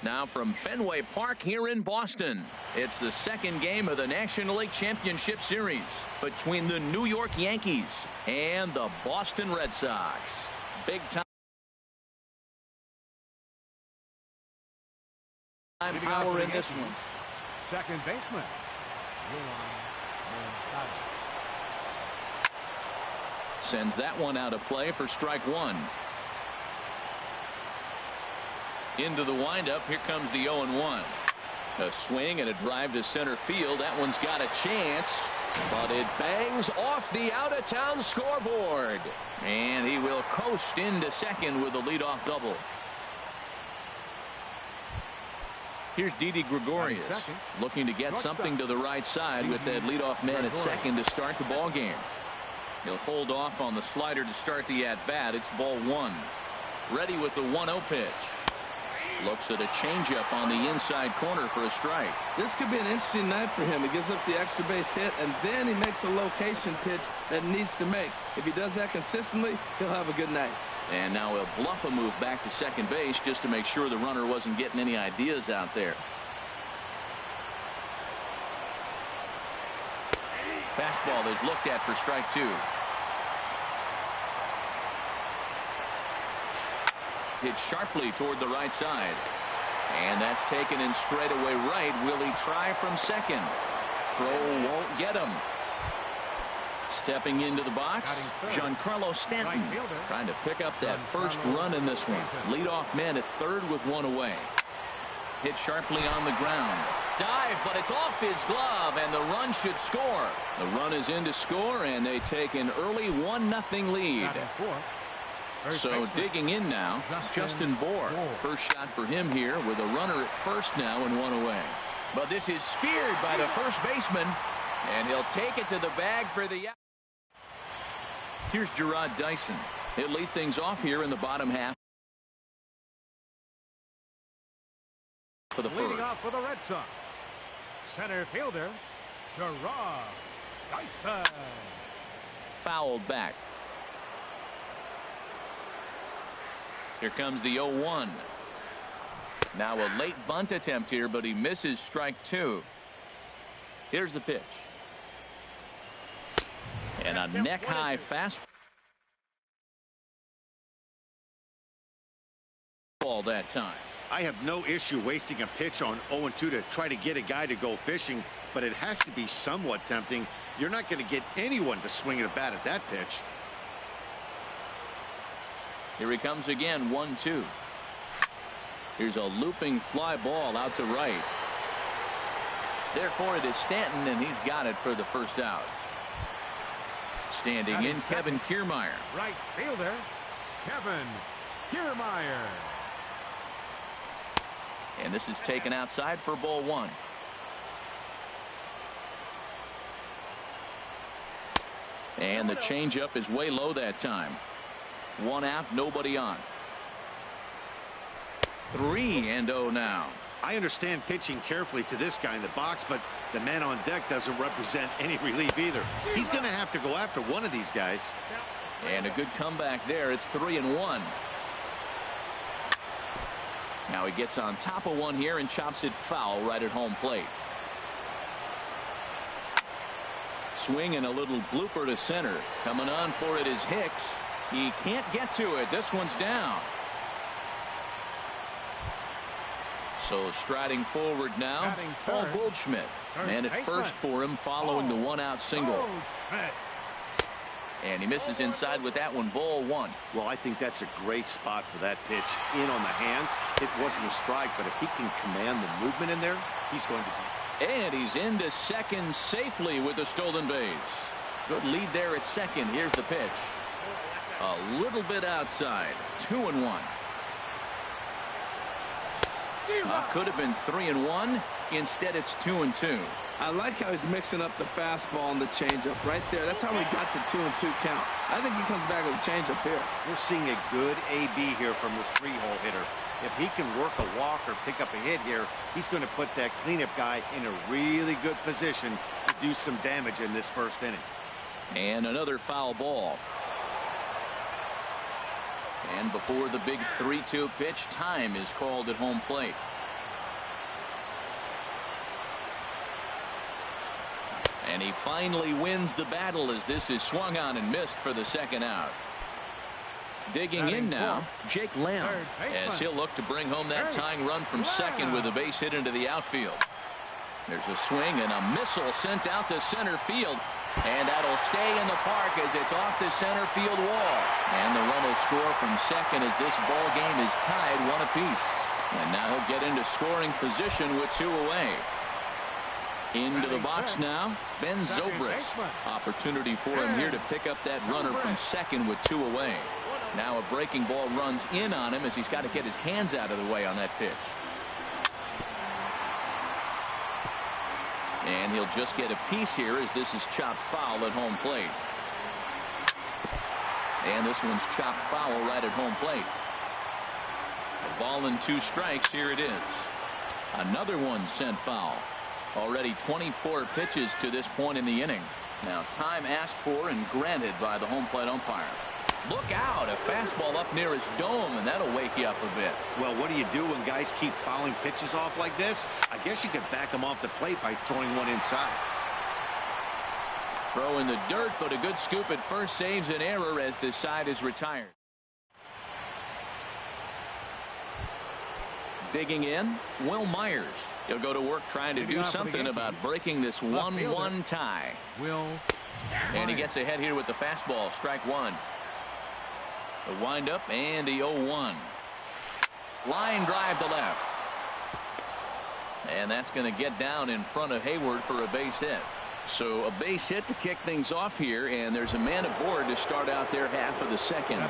Now from Fenway Park here in Boston, it's the second game of the National League Championship Series between the New York Yankees and the Boston Red Sox. Big time power in this one. Second baseman. Sends that one out of play for strike one. Into the windup. Here comes the 0-1. A swing and a drive to center field. That one's got a chance, but it bangs off the out-of-town scoreboard. And he will coast into second with a leadoff double. Here's Didi Gregorius looking to get something to the right side with that leadoff man at second to start the ball game. He'll hold off on the slider to start the at-bat. It's ball one. Ready with the 1-0 pitch. Looks at a changeup on the inside corner for a strike. This could be an interesting night for him. He gives up the extra base hit, and then he makes a location pitch that he needs to make. If he does that consistently, he'll have a good night. And now he'll bluff a move back to second base just to make sure the runner wasn't getting any ideas out there. Fastball is looked at for strike two. Hit sharply toward the right side. And that's taken in straightaway right. Will he try from second? Throw won't get him. Stepping into the box, Giancarlo Stanton trying to pick up that first run in this one. Leadoff man at third with one away. Hit sharply on the ground. Dive, but it's off his glove, and the run should score. The run is in to score, and they take an early 1-0 lead. So digging in now, Justin Bour. First shot for him here with a runner at first now and one away. But this is speared by the first baseman, and he'll take it to the bag for the out. Here's Gerard Dyson. He'll lead things off here in the bottom half. For the Leading first. off for the Red Sox, center fielder Gerard Dyson. Fouled back. Here comes the 0-1. Now a late bunt attempt here, but he misses strike two. Here's the pitch. And a neck-high fastball that time. I have no issue wasting a pitch on 0-2 to try to get a guy to go fishing, but it has to be somewhat tempting. You're not going to get anyone to swing at a bat at that pitch. Here he comes again, 1-2. Here's a looping fly ball out to right. Therefore, it is Stanton, and he's got it for the first out. Standing in, Kevin Kiermaier. Right fielder Kevin Kiermaier. And this is taken outside for ball one. And the changeup is way low that time. One out, nobody on. 3-0 now. I understand pitching carefully to this guy in the box, but the man on deck doesn't represent any relief either. He's going to have to go after one of these guys. And a good comeback there. It's 3-1. Now he gets on top of one here and chops it foul right at home plate. Swing and a little blooper to center. Coming on for it is Hicks. He can't get to it. This one's down. So striding forward now, Paul Goldschmidt. Man at first for him following the one-out single. And he misses inside with that one, ball one. Well, I think that's a great spot for that pitch. In on the hands. It wasn't a strike, but if he can command the movement in there, he's going to be. And he's into second safely with a stolen base. Good lead there at second. Here's the pitch. A little bit outside. 2-1. Could have been 3-1. Instead, it's 2-2. I like how he's mixing up the fastball and the changeup right there. That's how we got the 2-2 count. I think he comes back with a changeup here. We're seeing a good AB here from the three-hole hitter. If he can work a walk or pick up a hit here, he's going to put that cleanup guy in a really good position to do some damage in this first inning. And another foul ball. And before the big 3-2 pitch, time is called at home plate. And he finally wins the battle as this is swung on and missed for the second out. Digging in now, Jake Lamb, as he'll look to bring home that tying run from second with a base hit into the outfield. There's a swing and a missile sent out to center field. And that'll stay in the park as it's off the center field wall. And the run will score from second as this ball game is tied 1 apiece. And now he'll get into scoring position with 2 away. Into the box now, Ben Zobrist. Opportunity for him here to pick up that runner from second with 2 away. Now a breaking ball runs in on him as he's got to get his hands out of the way on that pitch. And he'll just get a piece here as this is chopped foul at home plate. And this one's chopped foul right at home plate. A ball and 2 strikes. Here it is. Another one sent foul. Already 24 pitches to this point in the inning. Now time asked for and granted by the home plate umpire. Look out, a fastball up near his dome, and that'll wake you up a bit. Well, what do you do when guys keep fouling pitches off like this? I guess you could back them off the plate by throwing one inside. Throw in the dirt, but a good scoop at first saves an error as this side is retired. Digging in, Will Myers. He'll go to work trying to do something about breaking this 1-1 tie. And he gets ahead here with the fastball, strike 1. The windup and the 0-1. Line drive to left. And that's going to get down in front of Hayward for a base hit. So a base hit to kick things off here, and there's a man aboard to start out their half of the second.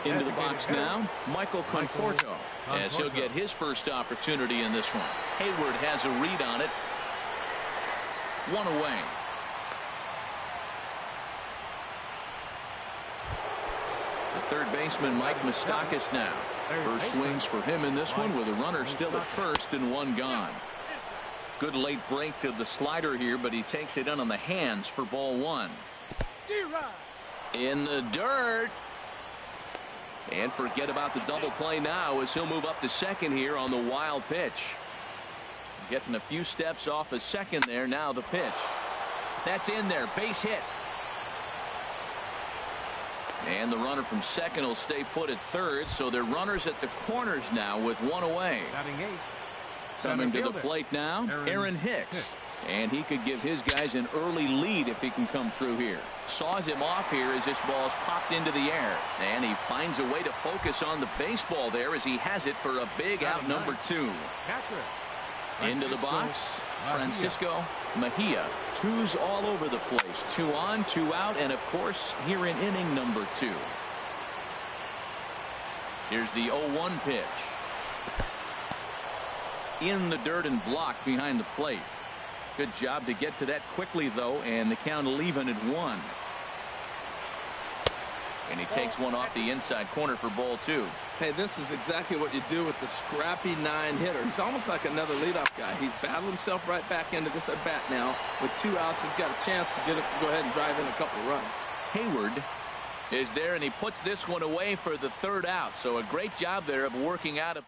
Into the box now, Michael Conforto, as he'll get his first opportunity in this one. Hayward has a read on it. 1 away. The third baseman, Mike Moustakas, now. First swings for him in this one with a runner still at first and 1 gone. Good late break to the slider here, but he takes it in on the hands for ball 1. In the dirt. And forget about the double play now as he'll move up to second here on the wild pitch. Getting a few steps off a second there. Now the pitch. That's in there. Base hit. And the runner from second will stay put at third. So they're runners at the corners now with 1 away. Coming to the plate now, Aaron Hicks. And he could give his guys an early lead if he can come through here. Saws him off here as this ball's popped into the air. And he finds a way to focus on the baseball there as he has it for a big out number 2. Into the box, Francisco Mejia. 2s all over the place. 2 on, 2 out, and of course here in inning number 2. Here's the 0-1 pitch. In the dirt and blocked behind the plate. Good job to get to that quickly, though, and the count will even at 1. And he takes one off the inside corner for ball 2. Hey, this is exactly what you do with the scrappy 9 hitter. He's almost like another leadoff guy. He's battled himself right back into this at bat now. With 2 outs, he's got a chance to go ahead and drive in a couple of runs. Hayward is there, and he puts this one away for the 3rd out. So a great job there of working out of.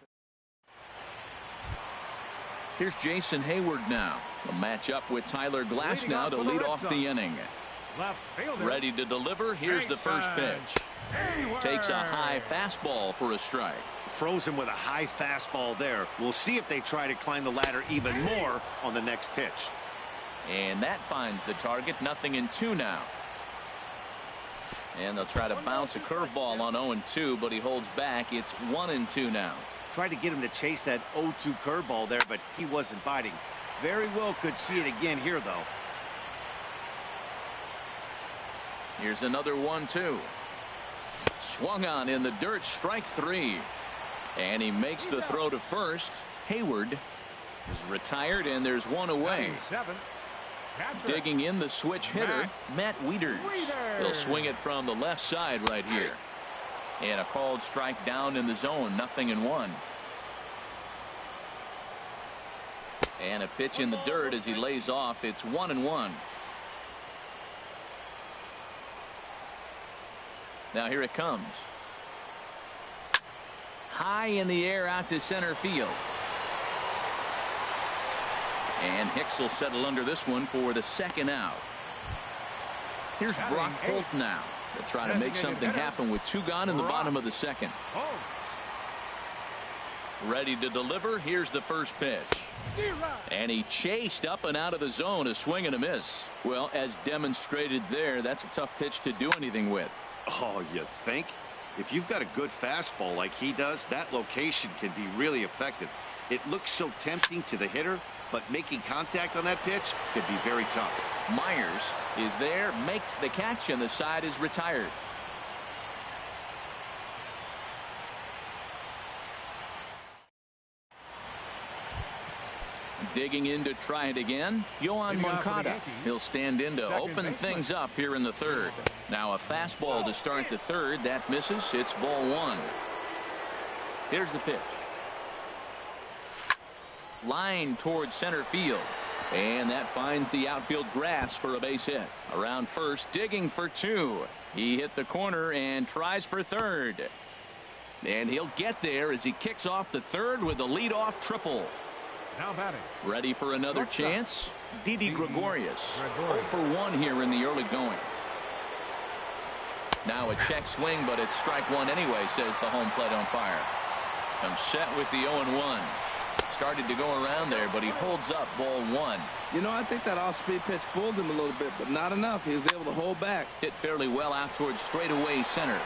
Here's Jason Hayward now. A matchup with Tyler Glass now to lead off the inning. Ready to deliver. Here's the first pitch. Takes a high fastball for a strike. Froze him with a high fastball there. We'll see if they try to climb the ladder even more on the next pitch. And that finds the target. 0-2 now. And they'll try to bounce a curveball on 0-2, but he holds back. It's 1-2 now. Tried to get him to chase that 0-2 curveball there, but he wasn't biting. Very well could see it again here, though. Here's another 1-2. Swung on in the dirt, strike 3. And he makes the throw to first. Hayward is retired, and there's 1 away. Digging in the switch hitter, Matt Wieters. He'll swing it from the left side right here. And a called strike down in the zone. 0-1. And a pitch in the dirt as he lays off. It's 1-1. Now here it comes. High in the air out to center field. And Hicks will settle under this one for the second out. Here's Brock Holt now to try to make something happen with 2 gone in the bottom of the second. Ready to deliver. Here's the first pitch. And he chased up and out of the zone, a swing and a miss. Well, as demonstrated there, that's a tough pitch to do anything with. Oh, you think? If you've got a good fastball like he does, that location can be really effective. It looks so tempting to the hitter, but making contact on that pitch could be very tough. Myers is there, makes the catch, and the side is retired. Digging in to try it again, Yohan Moncada. He'll stand in to open things up here in the third. Now a fastball to start the third. That misses. It's ball 1. Here's the pitch. Line towards center field. And that finds the outfield grass for a base hit. Around first, digging for 2. He hit the corner and tries for third. And he'll get there as he kicks off the third with a leadoff triple. Now batting. Ready for another chance? Didi Gregorius. 0 for 1 here in the early going. Now a check swing, but it's strike 1 anyway, says the home plate umpire. I'm set with the 0-1. Started to go around there, but he holds up ball 1. You know, I think that off-speed pitch fooled him a little bit, but not enough. He was able to hold back. Hit fairly well out towards straightaway center.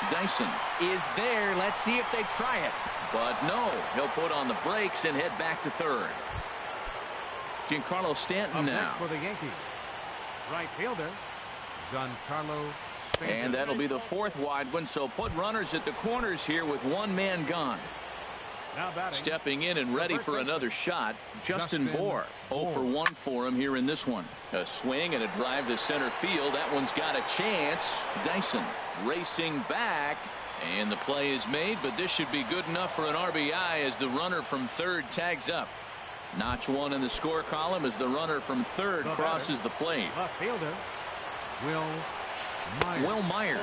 Dyson is there. Let's see if they try it. But no, he'll put on the brakes and head back to third. Giancarlo Stanton now. For the Yankees. Right fielder, Giancarlo Stanton. And that'll be the 4th wide one, so put runners at the corners here with 1 man gone. Now batting. Stepping in and ready for another shot, Justin Bour. 0 for 1 for him here in this one. A swing and a drive to center field. That one's got a chance. Dyson racing back. And the play is made, but this should be good enough for an RBI as the runner from third tags up. Notch 1 in the score column as the runner from third crosses the plate. Left fielder, Will Myers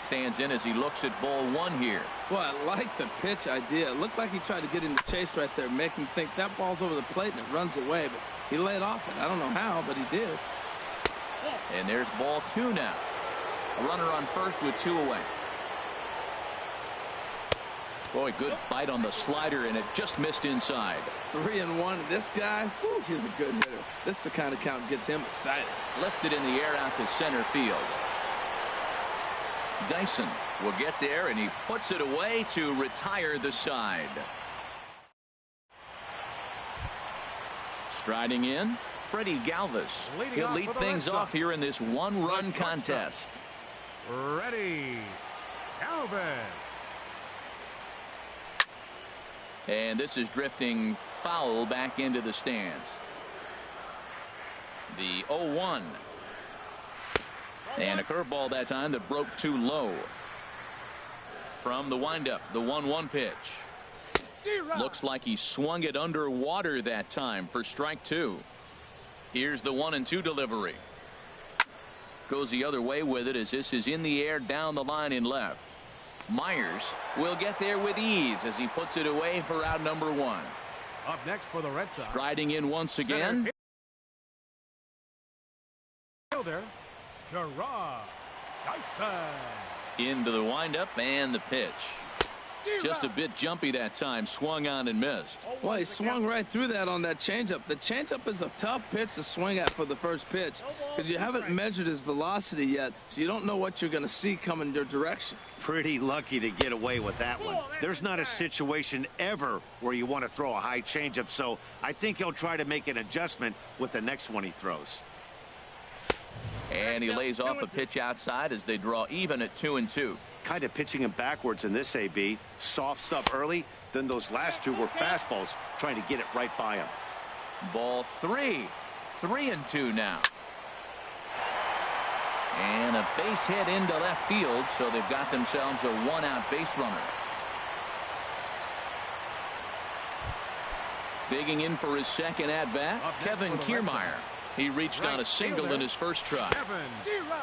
stands in as he looks at ball 1 here. Well, I like the pitch idea. It looked like he tried to get in the chase right there, make him think that ball's over the plate and it runs away, but he laid off it. I don't know how, but he did. And there's ball 2 now. A runner on first with 2 away. Boy, good bite on the slider, and it just missed inside. 3-1. This guy, whew, he's a good hitter. This is the kind of count gets him excited. Lifted in the air out to center field. Dyson will get there, and he puts it away to retire the side. Striding in, Freddie Galvis. He'll lead things off here in this 1-run contest. Ready, Galvis. And this is drifting foul back into the stands. The 0-1. And a curveball that time that broke too low. From the windup, the 1-1 pitch. Looks like he swung it underwater that time for strike 2. Here's the 1-2 delivery. Goes the other way with it as this is in the air down the line in left. Myers will get there with ease as he puts it away for out number 1. Up next for the Red Sox. Striding in once again. Fielder, Dyson. Into the windup and the pitch. Just a bit jumpy that time. Swung on and missed. Well, he swung right through that on that changeup. The changeup is a tough pitch to swing at for the first pitch because you haven't measured his velocity yet, so you don't know what you're going to see coming your direction. Pretty lucky to get away with that one. There's not a situation ever where you want to throw a high changeup, so I think he'll try to make an adjustment with the next one he throws. And he lays off a pitch outside as they draw even at 2-2. Kind of pitching him backwards in this AB. Soft stuff early, then those last 2 were fastballs, trying to get it right by him. Ball 3. 3-2 now. And a base hit into left field, so they've got themselves a 1-out base runner. Digging in for his second at-bat, Kevin Kiermaier. He reached on a single in his first try.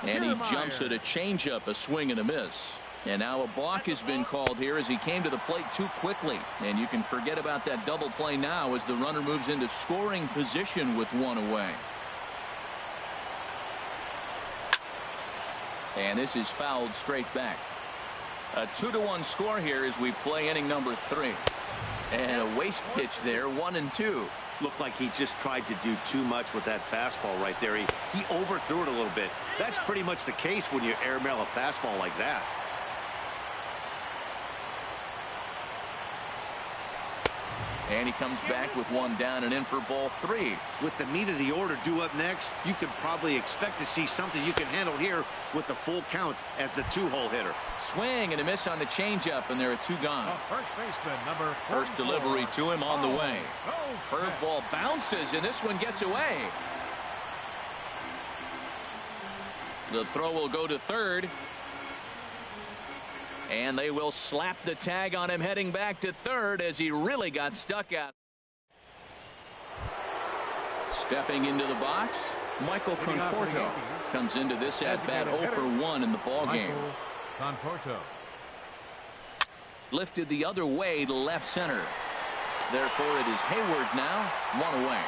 And he jumps at a changeup, a swing and a miss. And now a balk has been called here as he came to the plate too quickly. And you can forget about that double play now as the runner moves into scoring position with one away. And this is fouled straight back. A 2-1 score here as we play inning number 3. And a waste pitch there, 1-2. Looked like he just tried to do too much with that fastball right there. He overthrew it a little bit. That's pretty much the case when you airmail a fastball like that. And he comes back with one down and in for ball 3. With the meat of the order due up next, you could probably expect to see something you can handle here with the full count as the 2-hole hitter. Swing and a miss on the changeup, and there are 2 gone. First baseman, number 44. First delivery to him on the way. Curveball bounces, and this one gets away. The throw will go to third. And they will slap the tag on him heading back to third as he really got stuck out. Stepping into the box, Michael Conforto comes into this at bat 0 for 1 in the ball game. Conforto. Lifted the other way to left center. Therefore it is Hayward now, 1 away.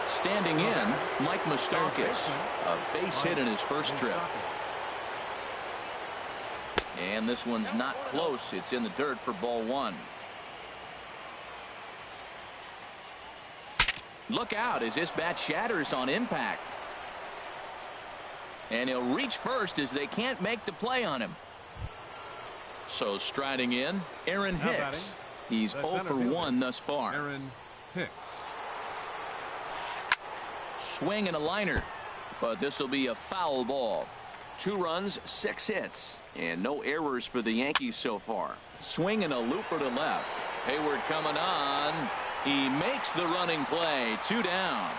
Standing in, Mike Moustakas, a base hit in his first trip. And this one's not close. It's in the dirt for ball 1. Look out as this bat shatters on impact. And he'll reach first as they can't make the play on him. So striding in, Aaron Hicks. He's 0 for 1 thus far. Aaron Hicks. Swing and a liner. But this will be a foul ball. 2 runs, 6 hits, and no errors for the Yankees so far. Swing and a looper to left. Hayward coming on. He makes the running play. 2 down.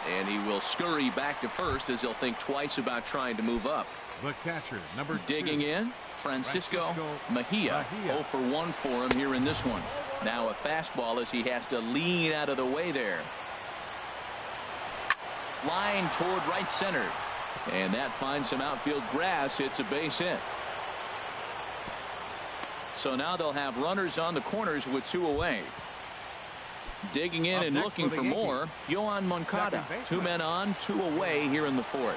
And he will scurry back to first as he'll think twice about trying to move up. The catcher, number 2. Digging in, Francisco Mejia. 0 for 1 for him here in this one. Now a fastball as he has to lean out of the way there. Line toward right center. And that finds some outfield grass. It's a base hit. So now they'll have runners on the corners with 2 away. Digging in and looking for more, Yohan Moncada. 2 men on, 2 away here in the 4th.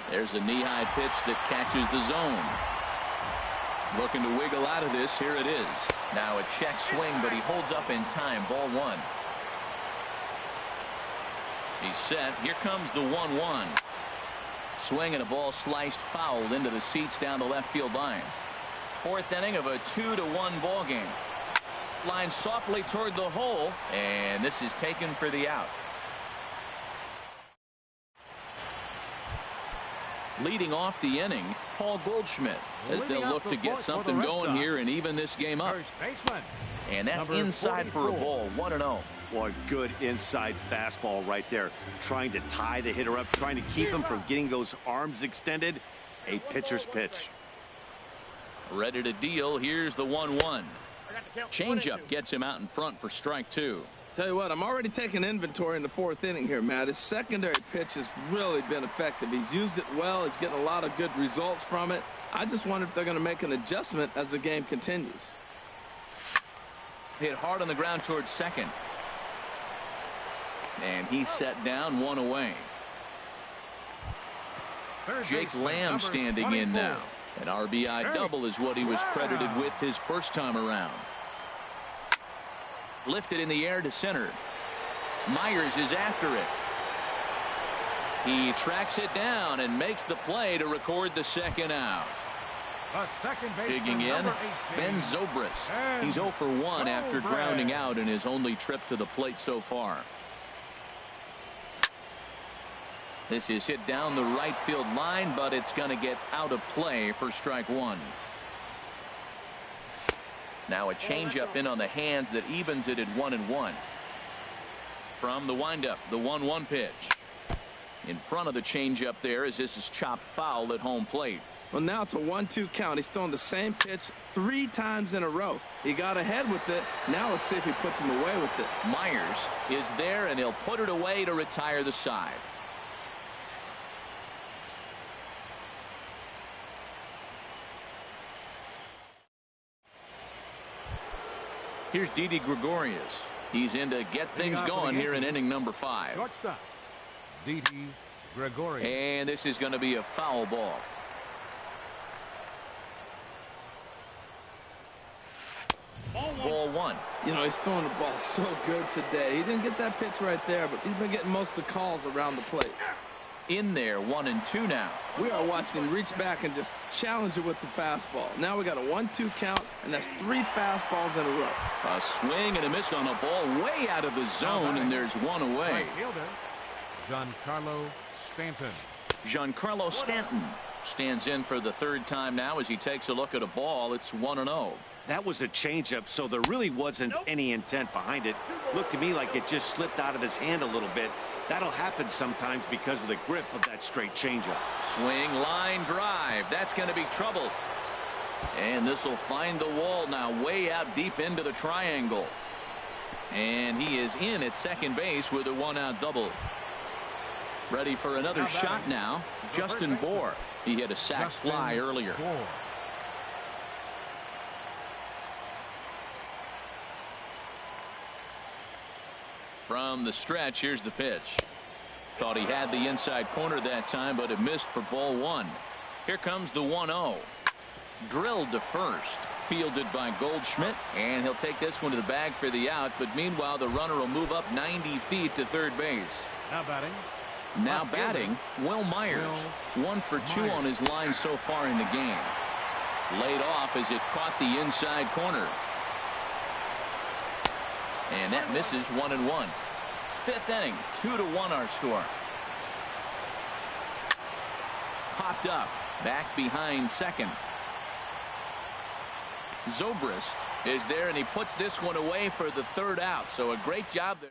There's a knee-high pitch that catches the zone. Looking to wiggle out of this. Here it is. Now a check swing, but he holds up in time. Ball 1. He's set. Here comes the 1-1. Swing and a ball sliced foul into the seats down the left field line. 4th inning of a 2-1 ball game. Line softly toward the hole, and this is taken for the out. Leading off the inning, Paul Goldschmidt, as they'll look to get something going here and even this game up. And that's inside for a ball, 1-0. Well, a good inside fastball right there. Trying to tie the hitter up, trying to keep him from getting those arms extended. A pitcher's pitch. Ready to deal. Here's the 1-1. Changeup gets him out in front for strike 2. Tell you what, I'm already taking inventory in the 4th inning here, Matt. His secondary pitch has really been effective. He's used it well. He's getting a lot of good results from it. I just wonder if they're going to make an adjustment as the game continues. Hit hard on the ground towards second. And he's set down, 1 away. Jake Lamb standing in now. An RBI double is what he was credited with his first time around. Lifted in the air to center. Myers is after it. He tracks it down and makes the play to record the second out. Digging in, Ben Zobrist. He's 0 for 1 after grounding out in his only trip to the plate so far. This is hit down the right field line, but it's going to get out of play for strike 1. Now a changeup in on the hands that evens it at 1-1. From the windup, the 1-1 pitch. In front of the changeup there as this is chopped foul at home plate. Well, now it's a 1-2 count. He's throwing the same pitch 3 times in a row. He got ahead with it. Now let's see if he puts him away with it. Myers is there, and he'll put it away to retire the side. Here's Didi Gregorius. He's in to get things going here in inning number 5. Shortstop, Didi Gregorius. And this is going to be a foul ball. Ball 1. You know, he's throwing the ball so good today. He didn't get that pitch right there, but he's been getting most of the calls around the plate. In there, 1-2 now. We are watching him reach back and just challenge it with the fastball. Now we got a 1-2 count, and that's 3 fastballs in a row. A swing and a miss on a ball way out of the zone, and there's one away. Right fielder, Giancarlo Stanton. Giancarlo Stanton stands in for the 3rd time now as he takes a look at a ball. It's 1-0. That was a changeup, so there really wasn't any intent behind it. Looked to me like it just slipped out of his hand a little bit. That'll happen sometimes because of the grip of that straight changeup. Swing, line drive. That's going to be trouble. And this will find the wall now, way out deep into the triangle. And he is in at second base with a 1-out double. Ready for another shot now. Justin Bour. He hit a sac fly earlier. From the stretch, here's the pitch. Thought he had the inside corner that time, but it missed for ball 1. Here comes the 1-0. Drilled to first. Fielded by Goldschmidt, and he'll take this one to the bag for the out, but meanwhile the runner will move up 90 feet to third base. Now batting, Will Myers. 1 for 2 on his line so far in the game. Laid off as it caught the inside corner. And that misses 1-1. 5th inning, 2-1 our score. Popped up, back behind second. Zobrist is there, and he puts this one away for the 3rd out. So a great job there.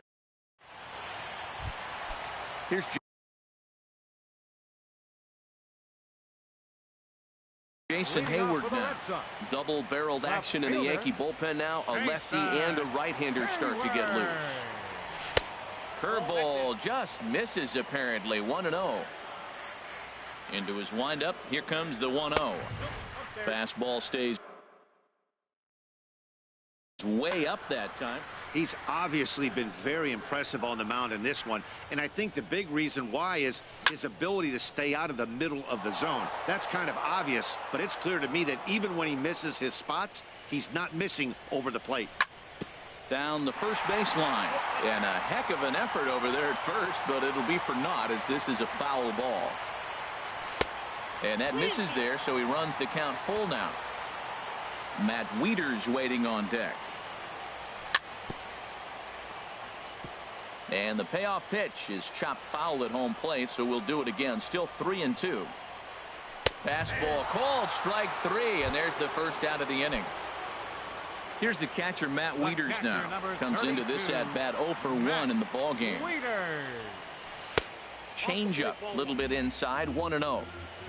Here's Jason Hayward now. Double-barreled action in the Yankee bullpen now. A lefty and a right-hander start to get loose. Curveball just misses apparently. 1-0. Into his windup. Here comes the 1-0. Fastball stays way up that time. He's obviously been very impressive on the mound in this one, and I think the big reason why is his ability to stay out of the middle of the zone. That's kind of obvious, but it's clear to me that even when he misses his spots, he's not missing over the plate. Down the first baseline, and a heck of an effort over there at first, but it'll be for naught as this is a foul ball. And that misses there, so he runs the count full now. Matt Wieters waiting on deck. And the payoff pitch is chopped foul at home plate, so we'll do it again. Still 3-2. Fastball called, strike 3, and there's the first out of the inning. Here's the catcher, Matt Wieters now. Comes into this at-bat 0 for 1 in the ball game. Changeup, a little bit inside, 1-0.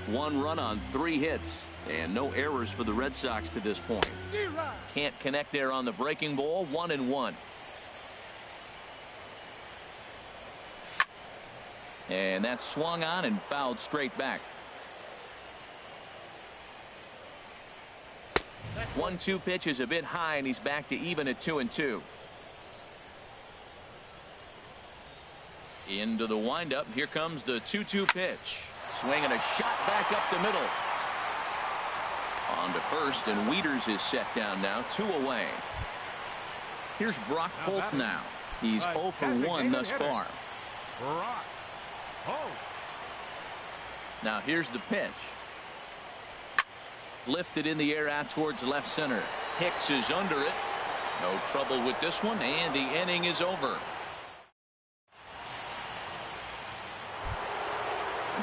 1 run on 3 hits, and no errors for the Red Sox to this point. Can't connect there on the breaking ball, 1-1. And that's swung on and fouled straight back. 1-2 pitch is a bit high, and he's back to even at 2-2. Into the windup. Here comes the 2-2 pitch. Swing and a shot back up the middle. On to first, and Wieters is set down now, 2 away. Here's Brock Holt now. He's 0 for 1 thus far. Now here's the pitch. Lifted in the air out towards left center. Hicks is under it. No trouble with this one, and the inning is over.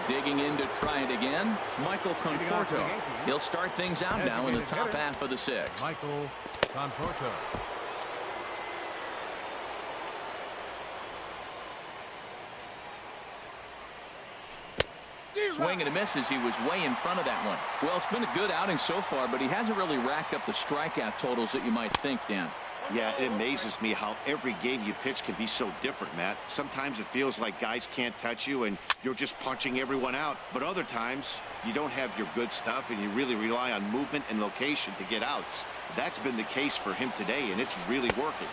Digging in to try it again, Michael Conforto. He'll start things out now in the top half of the 6th. Michael Conforto. Swing and a miss as he was way in front of that one. Well, it's been a good outing so far, but he hasn't really racked up the strikeout totals that you might think, Dan. Yeah, it amazes me how every game you pitch can be so different, Matt. Sometimes it feels like guys can't touch you and you're just punching everyone out. But other times, you don't have your good stuff and you really rely on movement and location to get outs. That's been the case for him today, and it's really working.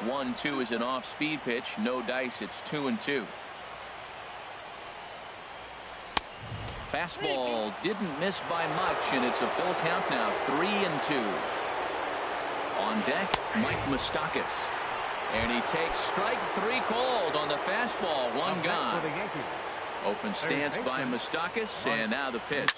1-2 is an off-speed pitch. No dice. It's 2-2. Fastball didn't miss by much, and it's a full count now. 3-2. On deck, Mike Moustakas. And he takes strike 3 called on the fastball. One gone. Open stance by Moustakas, and now the pitch.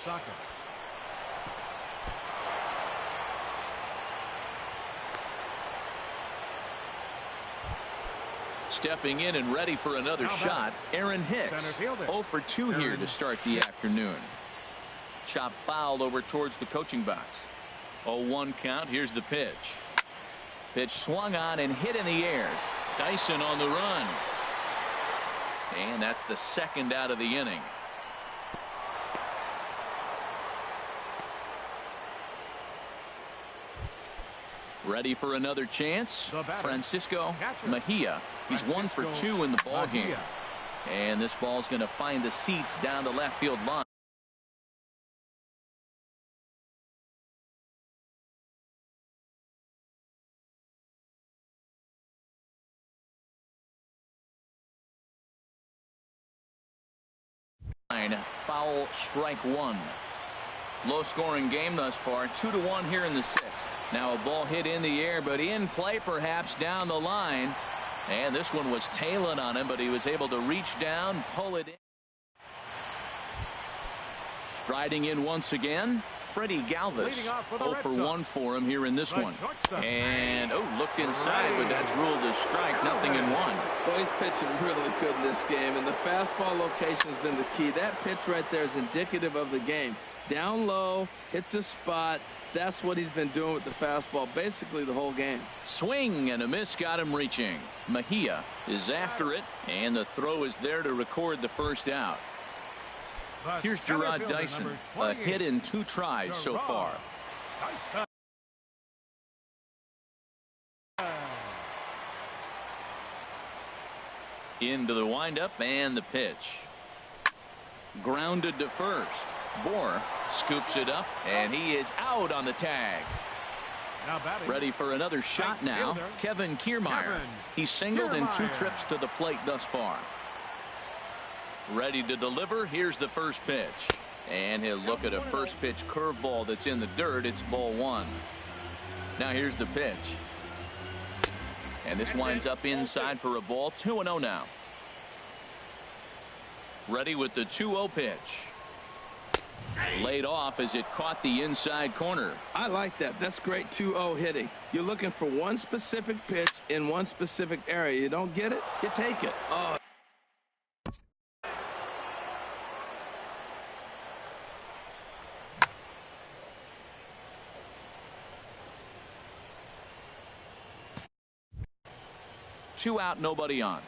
Stepping in and ready for another shot, Aaron Hicks. 0 for 2 here to start the afternoon. Chop foul over towards the coaching box. 0-1 count. Here's the pitch. Pitch swung on and hit in the air. Dyson on the run. And that's the second out of the inning. Ready for another chance. Francisco Mejia. He's 1 for 2 in the ball game. And this ball's going to find the seats down the left field line. Foul, strike 1. Low scoring game thus far. 2-1 here in the 6th. Now a ball hit in the air, but in play perhaps down the line. And this one was tailing on him, but he was able to reach down, pull it in. Striding in once again, Freddie Galvis. 0 for 1 for him here in this one. And, looked inside, but that's ruled as strike. Nothing in 1. Well, he's pitching really good in this game, and the fastball location has been the key. That pitch right there is indicative of the game. Down low, hits a spot. That's what he's been doing with the fastball basically the whole game. Swing and a miss got him reaching. Mejia is after it, and the throw is there to record the first out. Here's Gerard Dyson. A hit in 2 tries so far. Into the windup and the pitch. Grounded to first. Bohr scoops it up, and he is out on the tag. Ready for another shot now. Kevin Kiermaier. He's singled in 2 trips to the plate thus far. Ready to deliver. Here's the first pitch. And he'll look at a first pitch curveball that's in the dirt. It's ball 1. Now here's the pitch. And this winds up inside for a ball. 2-0 now. Ready with the 2-0 pitch. Laid off as it caught the inside corner. I like that. That's great 2-0 hitting. You're looking for one specific pitch in one specific area. You don't get it, you take it. Oh. Two out, nobody on.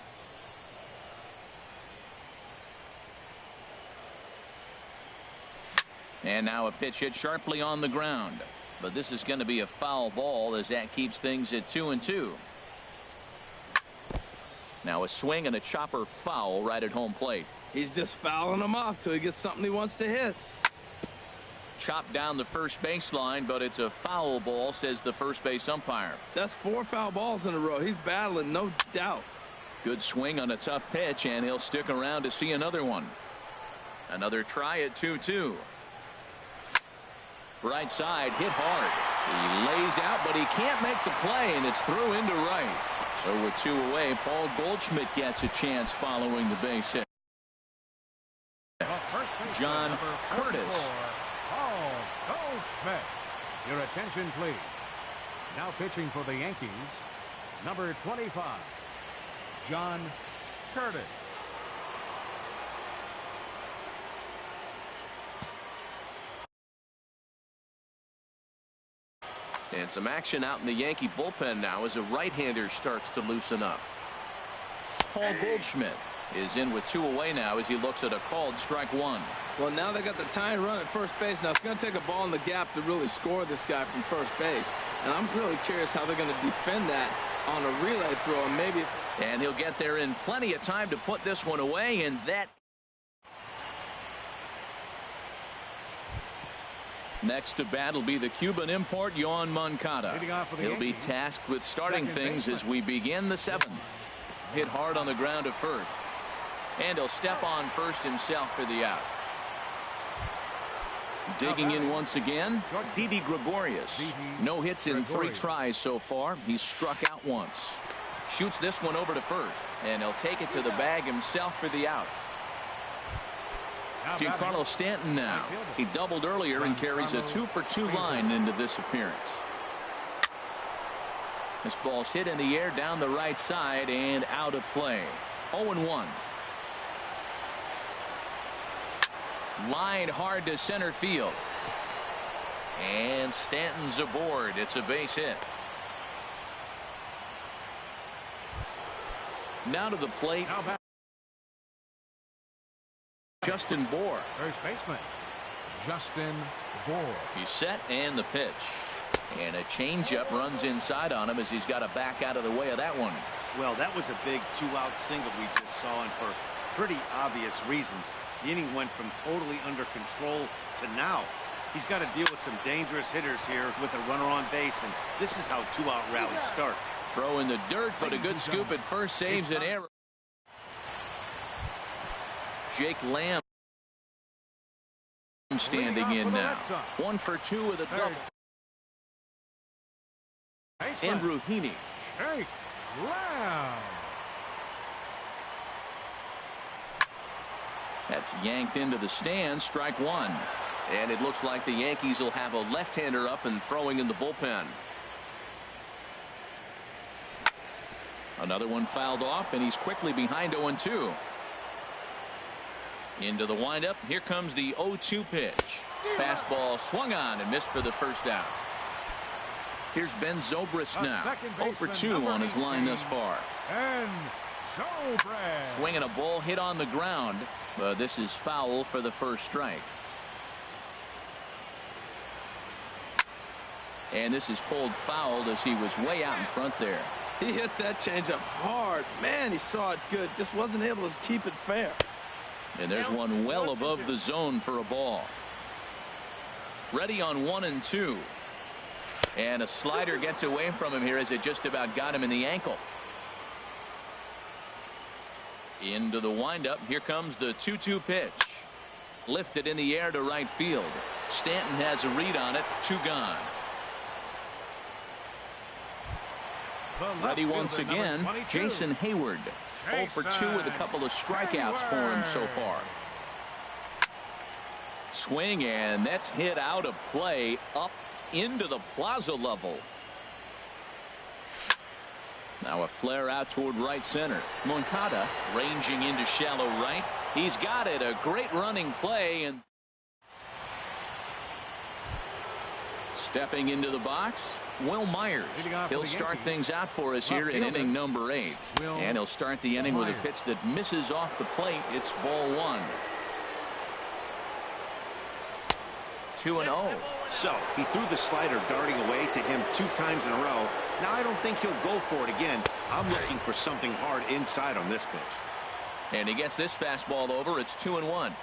And now a pitch hit sharply on the ground. But this is going to be a foul ball as that keeps things at 2-2. Now a swing and a chopper foul right at home plate. He's just fouling them off till he gets something he wants to hit. Chopped down the first baseline, but it's a foul ball, says the first base umpire. That's 4 foul balls in a row. He's battling, no doubt. Good swing on a tough pitch, and he'll stick around to see another one. Another try at 2-2. Right side, hit hard. He lays out, but he can't make the play, and it's through into right. So with 2 away, Paul Goldschmidt gets a chance following the base hit. John Curtis. Paul Goldschmidt. Your attention, please. Now pitching for the Yankees, number 25, John Curtis. And some action out in the Yankee bullpen now as a right-hander starts to loosen up. Paul Goldschmidt is in with 2 away now as he looks at a called strike 1. Well, now they got the tying run at first base. Now it's going to take a ball in the gap to really score this guy from first base. And I'm really curious how they're going to defend that on a relay throw. And maybe. And he'll get there in plenty of time to put this one away. And that. Next to bat will be the Cuban import, Yoan Moncada. He'll be tasked with starting things as we begin the 7th. Hit hard on the ground to first. And he'll step on first himself for the out. Digging in once again, Didi Gregorius. No hits in 3 tries so far. He's struck out once. Shoots this one over to first. And he'll take it to the bag himself for the out. Giancarlo Stanton now. He doubled earlier and carries a 2-for-2 line into this appearance. This ball's hit in the air down the right side and out of play. 0-1. Line hard to center field. And Stanton's aboard. It's a base hit. Now to the plate. Justin Bour. First baseman, Justin Bour. He's set and the pitch. And a changeup runs inside on him as he's got to back out of the way of that one. Well, that was a big 2-out single we just saw, and for pretty obvious reasons. The inning went from totally under control to now. He's got to deal with some dangerous hitters here with a runner on base, and this is how 2-out rallies start. Throw in the dirt, but a good scoop at first saves an error. Jake Lamb standing in now. 1 for 2 with a double. Andrew Heaney. Jake Lamb. That's yanked into the stands. Strike 1. And it looks like the Yankees will have a left-hander up and throwing in the bullpen. Another one fouled off, and he's quickly behind 0-2. Into the windup. Here comes the 0-2 pitch. Fastball swung on and missed for the first out. Here's Ben Zobrist now. 0 for 2 on his line thus far. And Zobrist. Swinging a ball hit on the ground. But this is foul for the first strike. And this is pulled fouled as he was way out in front there. He hit that changeup hard. Man, he saw it good. Just wasn't able to keep it fair. And there's one well above the zone for a ball. Ready on 1-2. And a slider gets away from him here as it just about got him in the ankle. Into the windup. Here comes the 2-2 pitch. Lifted in the air to right field. Stanton has a read on it. 2 gone. Ready once again, Jason Hayward. 0 for 2 with a couple of strikeouts for him so far. Swing, and that's hit out of play up into the plaza level. Now a flare out toward right center. Moncada ranging into shallow right. He's got it. A great running play. And stepping into the box, Will Myers. He'll start things out for us here in inning number 8. And he'll start the inning with a pitch that misses off the plate. It's ball 1. 2-0. So he threw the slider darting away to him 2 times in a row. Now I don't think he'll go for it again. I'm looking for something hard inside on this pitch. And he gets this fastball over. It's 2-1.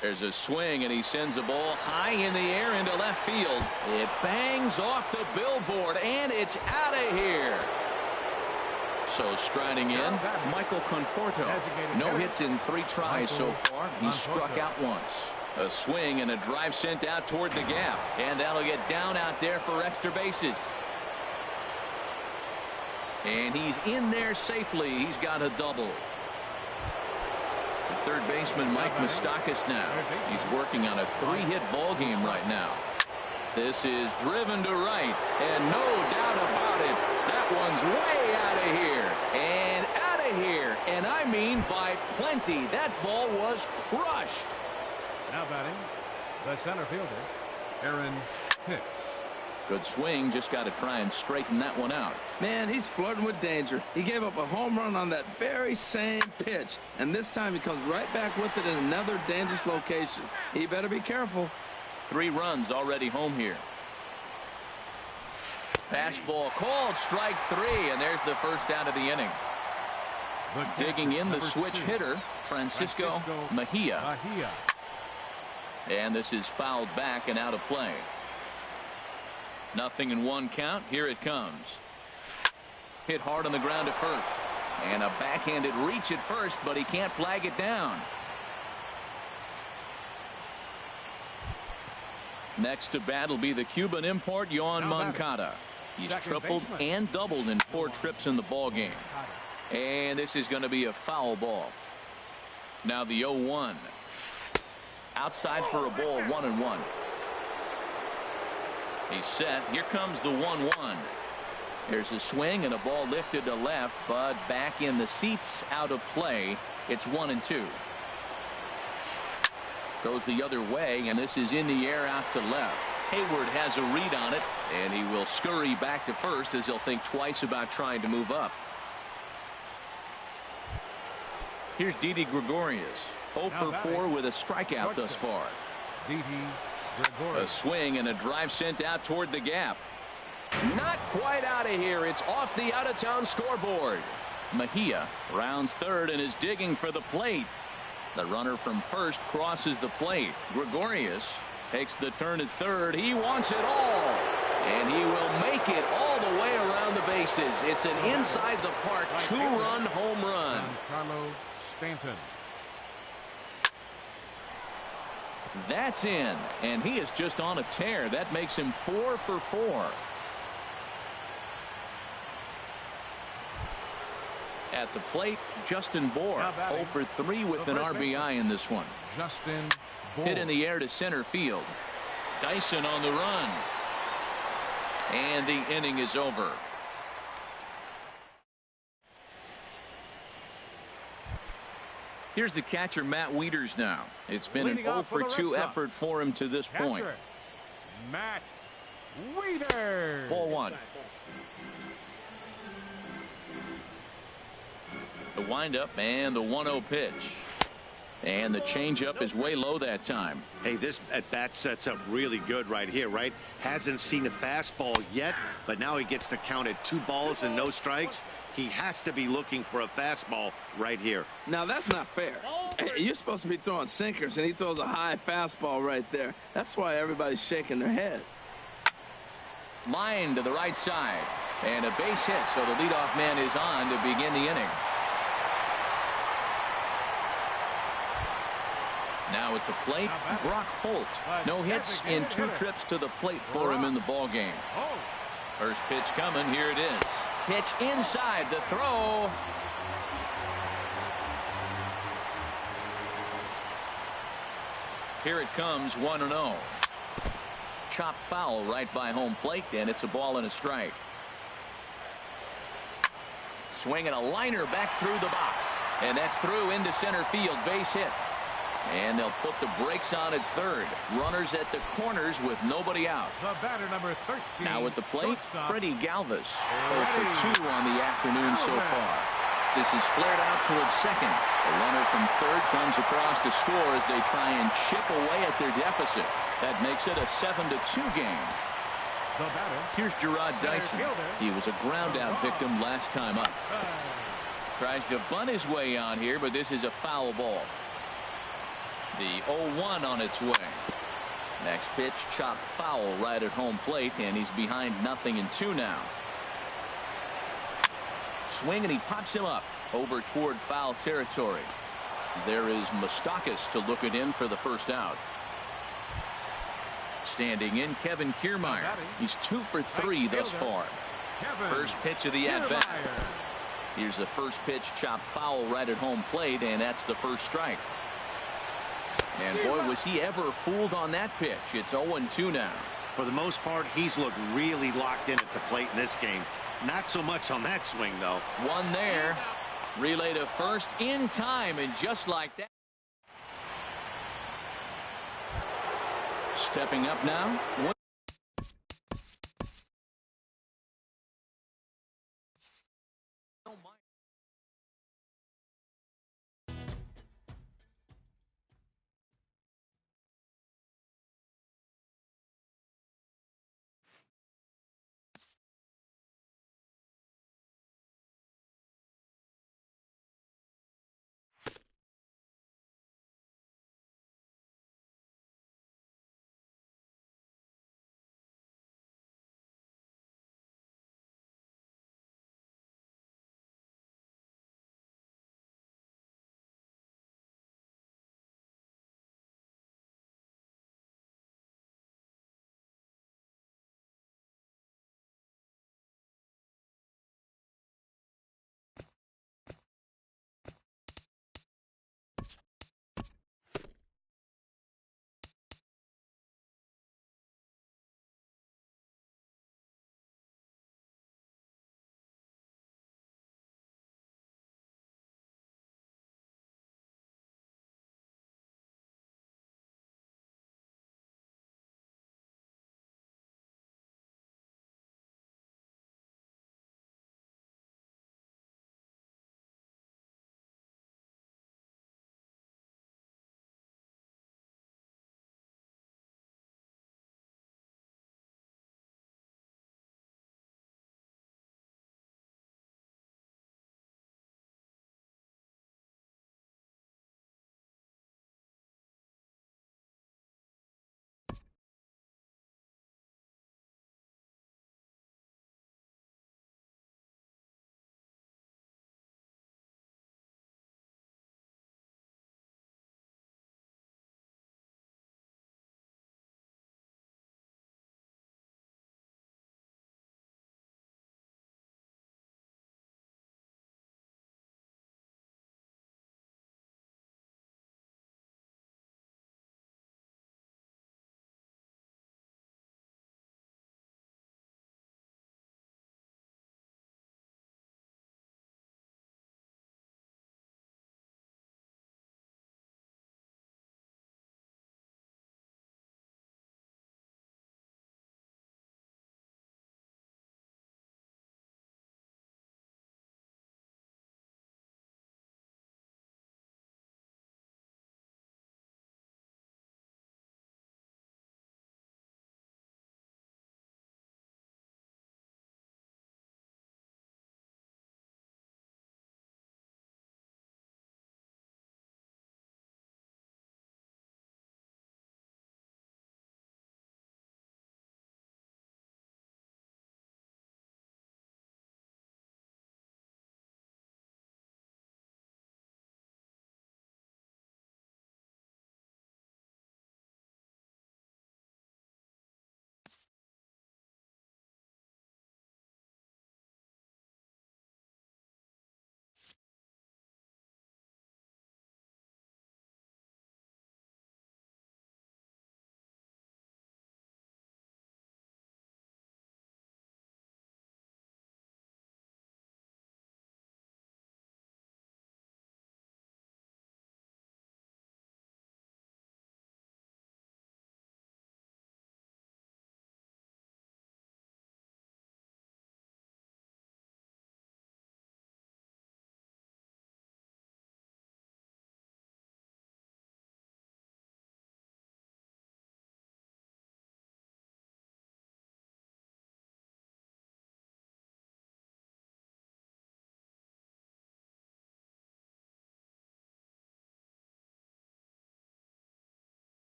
There's a swing, and he sends a ball high in the air into left field. It bangs off the billboard, and it's out of here. So striding in, Michael Conforto. No hits in 3 tries so far. He's struck out once. A swing and a drive sent out toward the gap. And that'll get down out there for extra bases. And he's in there safely. He's got a double. The third baseman, Mike Moustakas, now. He's working on a 3-hit ball game right now. This is driven to right. And no doubt about it, that one's way out of here. And out of here. And I mean by plenty. That ball was crushed. Now batting, the center fielder, Aaron Hicks. Good swing, just got to try and straighten that one out. Man, he's flirting with danger. He gave up a home run on that very same pitch, and this time he comes right back with it in another dangerous location. He better be careful. 3 runs already home here. Fastball called, strike 3, and there's the first out of the inning. Digging in the switch hitter, Francisco Mejia. And this is fouled back and out of play. 0-1 count. Here it comes. Hit hard on the ground to first. And a backhanded reach at first, but he can't flag it down. Next to bat will be the Cuban import, Yoan Moncada. He's tripled and doubled in 4 trips in the ball game. And this is going to be a foul ball. Now the 0-1. Outside for a ball, 1-1. He's set. Here comes the 1-1. There's a swing and a ball lifted to left, but back in the seats, out of play. It's 1-2. Goes the other way, and this is in the air out to left. Hayward has a read on it, and he will scurry back to first as he'll think twice about trying to move up. Here's Didi Gregorius. 0 for 4 with a strikeout thus far. A swing and a drive sent out toward the gap. Not quite out of here. It's off the out-of-town scoreboard. Mejia rounds third and is digging for the plate. The runner from first crosses the plate. Gregorius takes the turn at third. He wants it all. And he will make it all the way around the bases. It's an inside the park 2-run home run. Carlos Stanton. That's in, and he is just on a tear. That makes him 4 for 4. At the plate, Justin Bour, 0 for 3 with an RBI in this one. Justin Bour. Hit in the air to center field. Dyson on the run. And the inning is over. Here's the catcher, Matt Wieters now. It's been an 0 for 2 effort for him to this point. Matt Wieters. Ball 1. The windup and the 1-0 pitch. And the changeup is way low that time. Hey, this at bat sets up really good right here, right? Hasn't seen a fastball yet, but now he gets the count at 2 balls and no strikes. He has to be looking for a fastball right here. Now that's not fair. You're supposed to be throwing sinkers, and he throws a high fastball right there. That's why everybody's shaking their head. Line to the right side, and a base hit, so the leadoff man is on to begin the inning. Now at the plate, Brock Holt. No hits in 2 trips to the plate for him in the ball game. First pitch coming. Here it is. Pitch inside. The throw. Here it comes, 1-0. Chop foul right by home plate, and it's a ball and a strike. Swinging a liner back through the box, and that's through into center field. Base hit. And they'll put the brakes on at third. Runners at the corners with nobody out. The batter, number 13. Now at the plate, Freddie Galvis. 0 for 2 on the afternoon so far. This is flared out towards second. The runner from third comes across to score as they try and chip away at their deficit. That makes it a 7-2 game. The batter. Here's Gerard Dyson. He was a ground out victim last time up. Tries to bunt his way on here, but this is a foul ball. The 0-1 on its way. Next pitch, chop foul right at home plate, and he's behind 0-2 now. Swing, and he pops him up over toward foul territory. There is Moustakas to look it in for the first out. Standing in, Kevin Kiermaier. He's 2 for 3 thus far. First pitch of the at-bat. Here's the first pitch, chop foul right at home plate, and that's the first strike. And boy, was he ever fooled on that pitch. It's 0-2 now. For the most part, he's looked really locked in at the plate in this game. Not so much on that swing, though. One there. Relay to first in time, and just like that. Stepping up now.